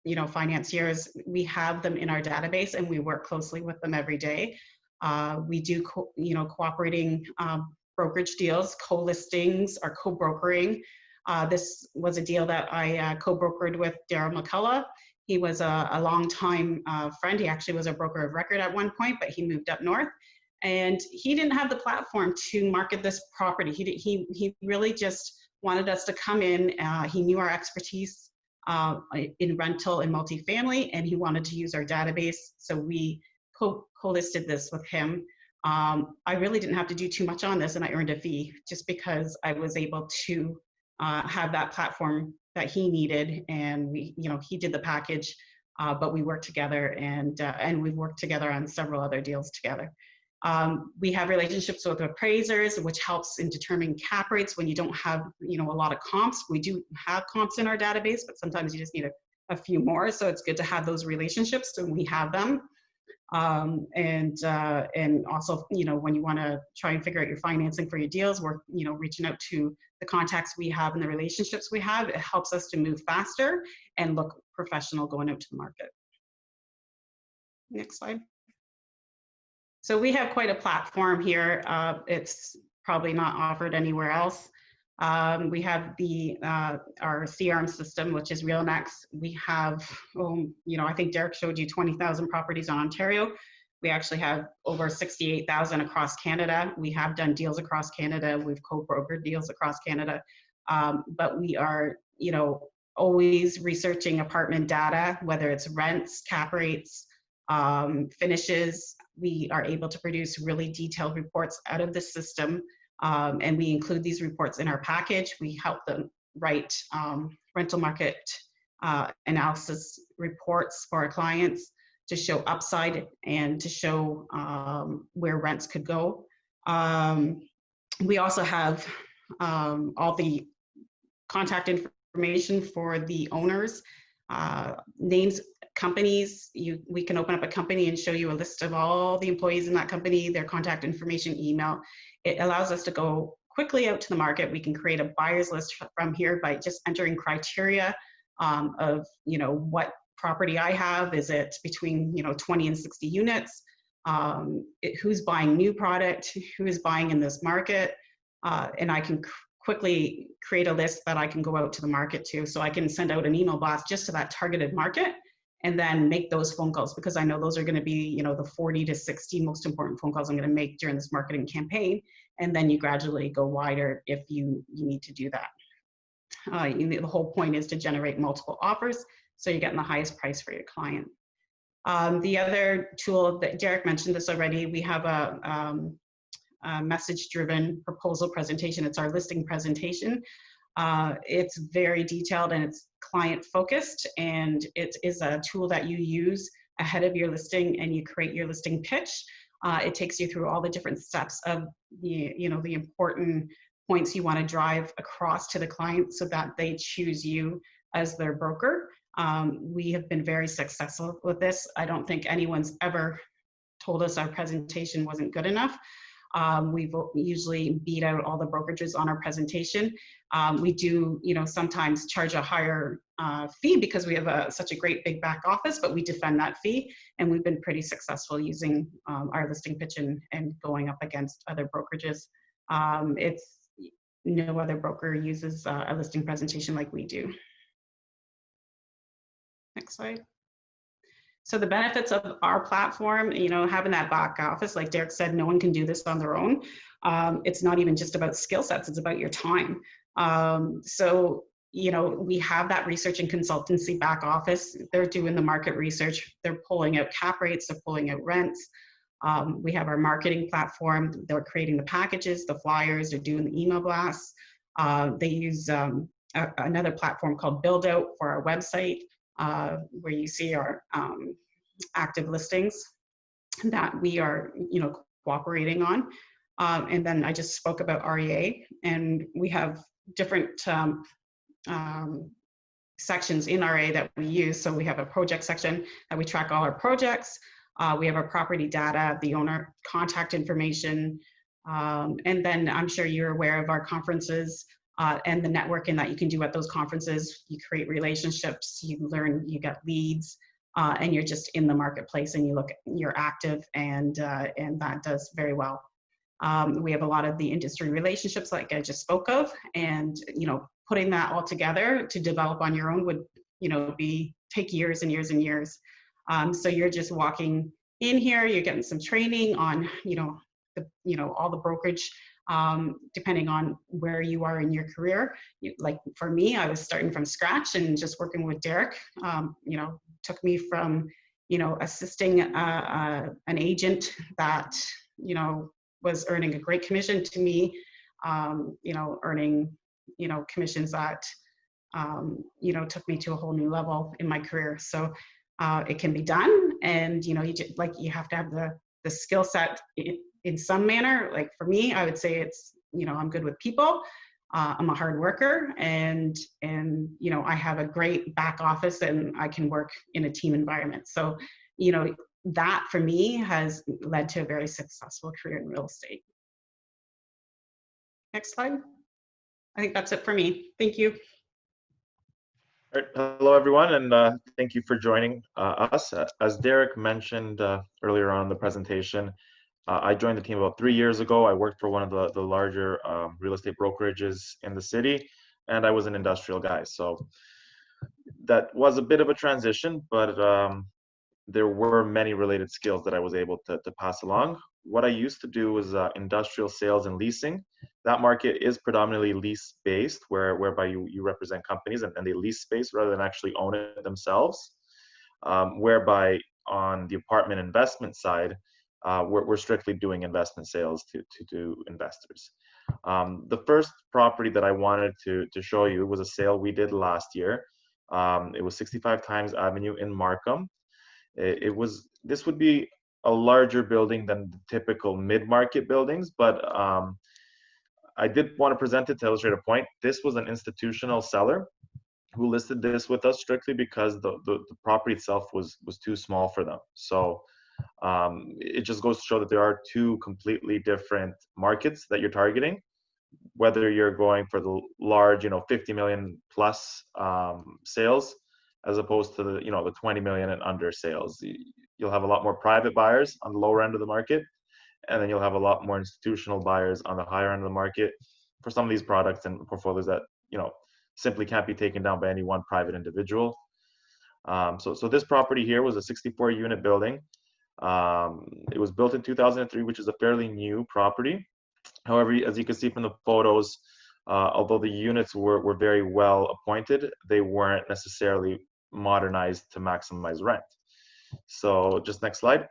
you know, financiers. We have them in our database, and we work closely with them every day. We do, you know, cooperating brokerage deals, co-listings, or co-brokering. This was a deal that I co-brokered with Daryl McCullough. He was a long-time friend. He actually was a broker of record at one point, but he moved up north, and he didn't have the platform to market this property. He really just wanted us to come in. He knew our expertise in rental and multifamily, and he wanted to use our database. So we co-listed this with him. I really didn't have to do too much on this, and I earned a fee just because I was able to have that platform that he needed. And we, you know, he did the package but we work together, and we've worked together on several other deals together. We have relationships with appraisers, which helps in determining cap rates when you don't have, a lot of comps. We do have comps in our database, but sometimes you just need a few more. So it's good to have those relationships, and we have them. And also, when you want to try and figure out your financing for your deals, we're, reaching out to the contacts we have and the relationships we have. It helps us to move faster and look professional going out to the market. Next slide. So we have quite a platform here. It's probably not offered anywhere else. We have our CRM system, which is RealNext. We have, I think Derek showed you 20,000 properties on Ontario. We actually have over 68,000 across Canada. We have done deals across Canada. We've co-brokered deals across Canada. But we are, always researching apartment data, whether it's rents, cap rates, finishes. We are able to produce really detailed reports out of the system. And we include these reports in our package. We help them write rental market analysis reports for our clients to show upside and to show where rents could go. We also have all the contact information for the owners, names, companies. We can open up a company and show you a list of all the employees in that company, their contact information, email. It allows us to go quickly out to the market. We can create a buyer's list from here by just entering criteria of, what property I have. Is it between, 20 and 60 units? Who's buying new product? Who is buying in this market? And I can quickly create a list that I can go out to the market to. So I can send out an email blast just to that targeted market and then make those phone calls, because I know those are going to be, the 40 to 60 most important phone calls I'm going to make during this marketing campaign. And then you gradually go wider if you need to do that. The whole point is to generate multiple offers, so you're getting the highest price for your client. The other tool that Derek mentioned this already, we have a message-driven proposal presentation. It's our listing presentation. It's very detailed and it's client-focused, and it is a tool that you use ahead of your listing, and you create your listing pitch. It takes you through all the different steps of the important points you want to drive across to the client so that they choose you as their broker. We have been very successful with this. I don't think anyone's ever told us our presentation wasn't good enough. We've usually beat out all the brokerages on our presentation. We do, sometimes charge a higher fee because we have such a great big back office, but we defend that fee, and we've been pretty successful using our listing pitch and going up against other brokerages. No other broker uses a listing presentation like we do. Next slide. So the benefits of our platform, having that back office, like Derek said, no one can do this on their own. It's not even just about skill sets, it's about your time. So, we have that research and consultancy back office. They're doing the market research. They're pulling out cap rates, they're pulling out rents. We have our marketing platform. They're creating the packages, the flyers, they're doing the email blasts. They use another platform called Build Out for our website. Where you see our active listings that we are, cooperating on. And then I just spoke about REA, and we have different sections in REA that we use. So we have a project section that we track all our projects. We have our property data, the owner contact information. And then I'm sure you're aware of our conferences. And the networking that you can do at those conferences. You create relationships, you learn, you get leads, and you're just in the marketplace, and you're active, and that does very well. We have a lot of the industry relationships like I just spoke of, and putting that all together to develop on your own would take years and years and years. So you're just walking in here, you're getting some training on all the brokerage. Depending on where you are in your career. Like for me, I was starting from scratch, and just working with Derek, took me from, assisting an agent that, was earning a great commission to me, earning, commissions that, took me to a whole new level in my career. So it can be done. And, you know, you have to have the skill set in some manner. Like for me, I would say it's, you know, I'm good with people. I'm a hard worker, and you know, I have a great back office, and I can work in a team environment. So, you know, that for me has led to a very successful career in real estate. Next slide. I think that's it for me. Thank you. All right. Hello, everyone, and thank you for joining us. As Derek mentioned earlier on in the presentation, I joined the team about 3 years ago. I worked for one of the larger real estate brokerages in the city, and I was an industrial guy. So that was a bit of a transition, but there were many related skills that I was able to pass along. What I used to do was industrial sales and leasing. That market is predominantly lease-based, whereby you represent companies and they lease space rather than actually own it themselves. Whereby on the apartment investment side, we're strictly doing investment sales to investors. The first property that I wanted to show you was a sale we did last year. It was 65 Times Avenue in Markham. This would be a larger building than the typical mid-market buildings, but I did want to present it to illustrate a point. This was an institutional seller who listed this with us strictly because the property itself was too small for them. So it just goes to show that there are two completely different markets that you're targeting, whether you're going for the large, 50 million plus sales, as opposed to the 20 million and under sales. You'll have a lot more private buyers on the lower end of the market, and then you'll have a lot more institutional buyers on the higher end of the market for some of these products and portfolios that simply can't be taken down by any one private individual. So this property here was a 64 unit building. It was built in 2003, which is a fairly new property. However, as you can see from the photos, although the units were very well appointed, they weren't necessarily modernized to maximize rent. So just next slide.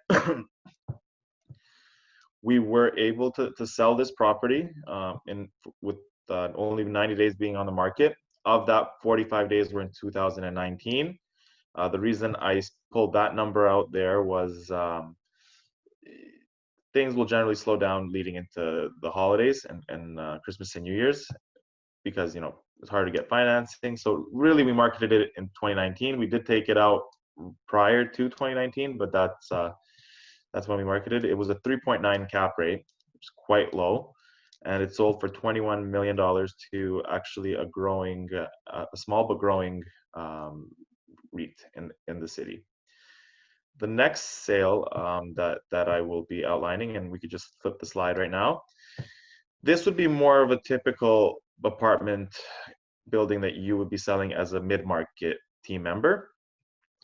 We were able to sell this property with only 90 days being on the market. Of that, 45 days were in 2019. The reason I pulled that number out there was things will generally slow down leading into the holidays and Christmas and New Year's, because it's hard to get financing. So really, we marketed it in 2019. We did take it out prior to 2019, but that's when we marketed it. It was a 3.9 cap rate, which is quite low, and it sold for $21 million to actually a small but growing REIT in the city. The next sale that I will be outlining, and we could just flip the slide right now. This would be more of a typical apartment building that you would be selling as a mid-market team member.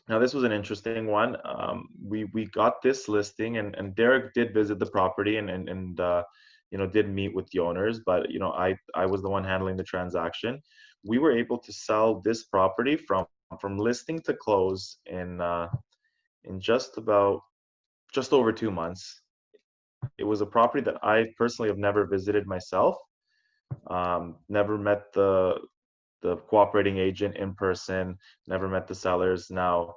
Now, this was an interesting one. We got this listing, and Derek did visit the property and did meet with the owners, but I was the one handling the transaction. We were able to sell this property from listing to close in just over 2 months. It was a property that I personally have never visited myself. Never met the cooperating agent in person, never met the sellers. Now,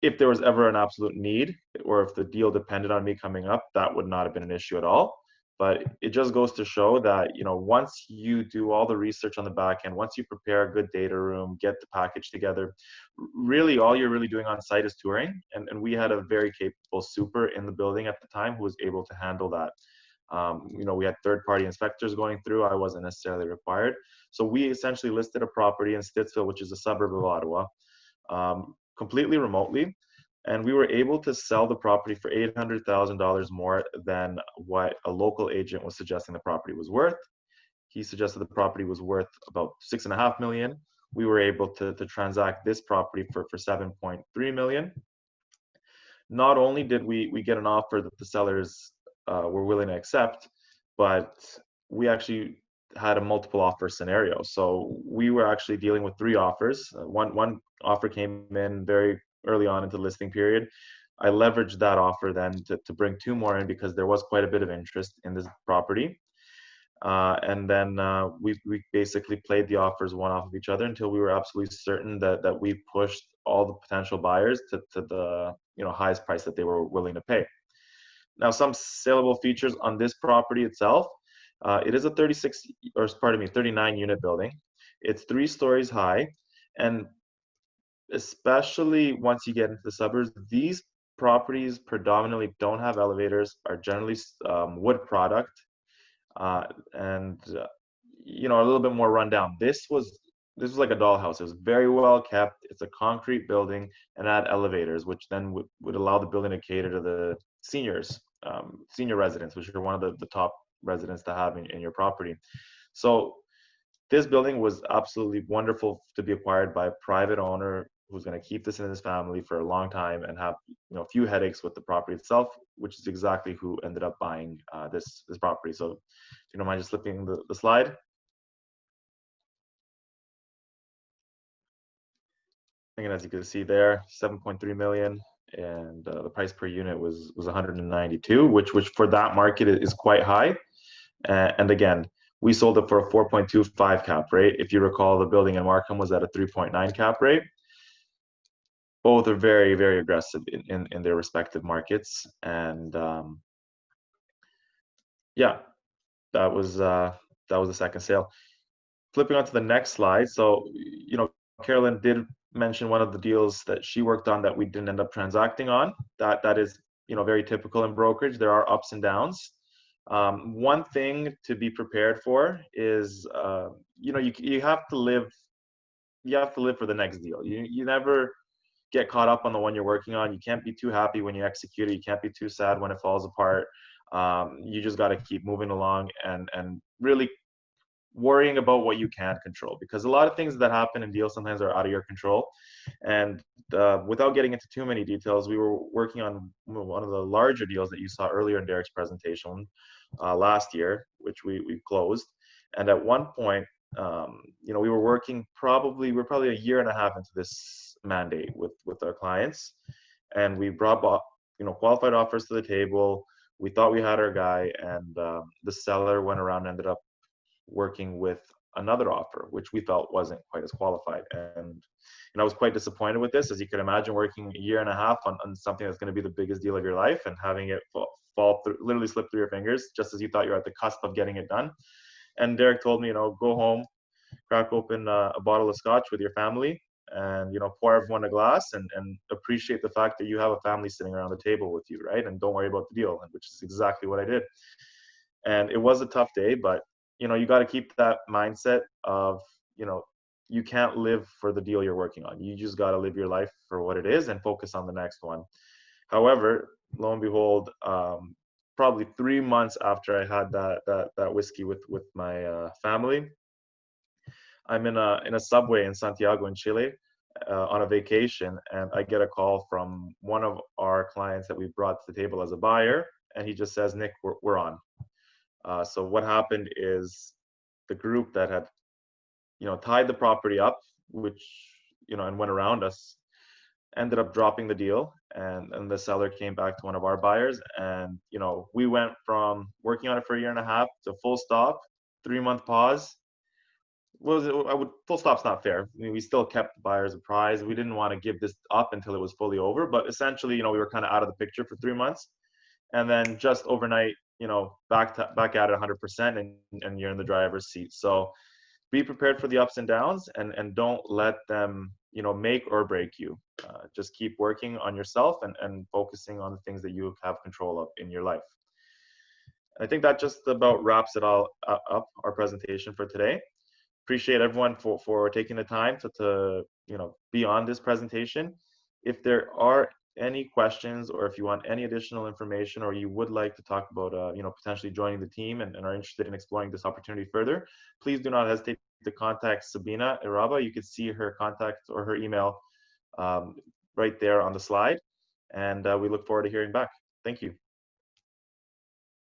if there was ever an absolute need, or if the deal depended on me coming up, that would not have been an issue at all. But it just goes to show that, once you do all the research on the back end, once you prepare a good data room, get the package together, really all you're really doing on site is touring. And we had a very capable super in the building at the time who was able to handle that. We had third-party inspectors going through. I wasn't necessarily required. So we essentially listed a property in Stittsville, which is a suburb of Ottawa, completely remotely. And we were able to sell the property for $800,000 more than what a local agent was suggesting the property was worth. He suggested the property was worth about $6.5 million. We were able to transact this property for $7.3 million. Not only did we get an offer that the sellers were willing to accept, but we actually had a multiple offer scenario. So we were actually dealing with 3 offers. One offer came in very early on into the listing period. I leveraged that offer then to bring 2 more in because there was quite a bit of interest in this property. And then we basically played the offers one off of each other until we were absolutely certain that we pushed all the potential buyers to the highest price that they were willing to pay. Now, some saleable features on this property itself. It is a 39 unit building. It's 3 stories high, and especially once you get into the suburbs, these properties predominantly don't have elevators, are generally wood product, and a little bit more rundown. This was like a dollhouse. It was very well kept. It's a concrete building and had elevators, which then would allow the building to cater to the seniors, senior residents, which are one of the top residents to have in your property. So this building was absolutely wonderful to be acquired by a private owner who's going to keep this in his family for a long time and have a few headaches with the property itself, which is exactly who ended up buying this property. So if you don't mind just flipping the slide. And as you can see there, 7.3 million, and the price per unit was 192, which for that market is quite high. And again, we sold it for a 4.25 cap rate. If you recall, the building in Markham was at a 3.9 cap rate. Both are very, very aggressive in their respective markets. And yeah, that was the second sale. Flipping on to the next slide. So, Carolyn did mention one of the deals that she worked on that we didn't end up transacting on. That is, very typical in brokerage. There are ups and downs. One thing to be prepared for is, you have to live. You have to live for the next deal. You never get caught up on the one you're working on. You can't be too happy when you execute it. You can't be too sad when it falls apart. You just got to keep moving along and really worrying about what you can control, because a lot of things that happen in deals sometimes are out of your control. And without getting into too many details, we were working on one of the larger deals that you saw earlier in Derek's presentation last year, which we closed. And at one point, we were working we're probably a year and a half into this mandate with our clients, and we brought qualified offers to the table. We thought we had our guy, and the seller went around and ended up working with another offer, which we felt wasn't quite as qualified. And I was quite disappointed with this. As you can imagine, working a year and a half on something that's going to be the biggest deal of your life and having it fall through, literally slip through your fingers just as you thought you were at the cusp of getting it done. And Derek told me, go home, crack open a bottle of scotch with your family, and pour everyone a glass and appreciate the fact that you have a family sitting around the table with you, right? And don't worry about the deal, which is exactly what I did. And it was a tough day, but you got to keep that mindset of, you can't live for the deal you're working on. You just got to live your life for what it is and focus on the next one. However, lo and behold, probably 3 months after I had that whiskey with my family, I'm in a subway in Santiago in Chile on a vacation, and I get a call from one of our clients that we brought to the table as a buyer, and he just says, "Nick, we're on." So what happened is the group that had, tied the property up, which, and went around us, ended up dropping the deal, and the seller came back to one of our buyers, and we went from working on it for a year and a half to full stop, 3-month pause. Full stop's not fair. I mean, we still kept the buyers apprised. We didn't want to give this up until it was fully over, but essentially, we were kind of out of the picture for 3 months, and then just overnight, back at it 100%, and you're in the driver's seat. So be prepared for the ups and downs, and don't let them, make or break you. Just keep working on yourself and focusing on the things that you have control of in your life. I think that just about wraps it all up, our presentation for today. Appreciate everyone for taking the time to be on this presentation. If there are any questions, or if you want any additional information, or you would like to talk about potentially joining the team and are interested in exploring this opportunity further, please do not hesitate to contact Sabina Iraba. You can see her contact or her email right there on the slide, and we look forward to hearing back. Thank you.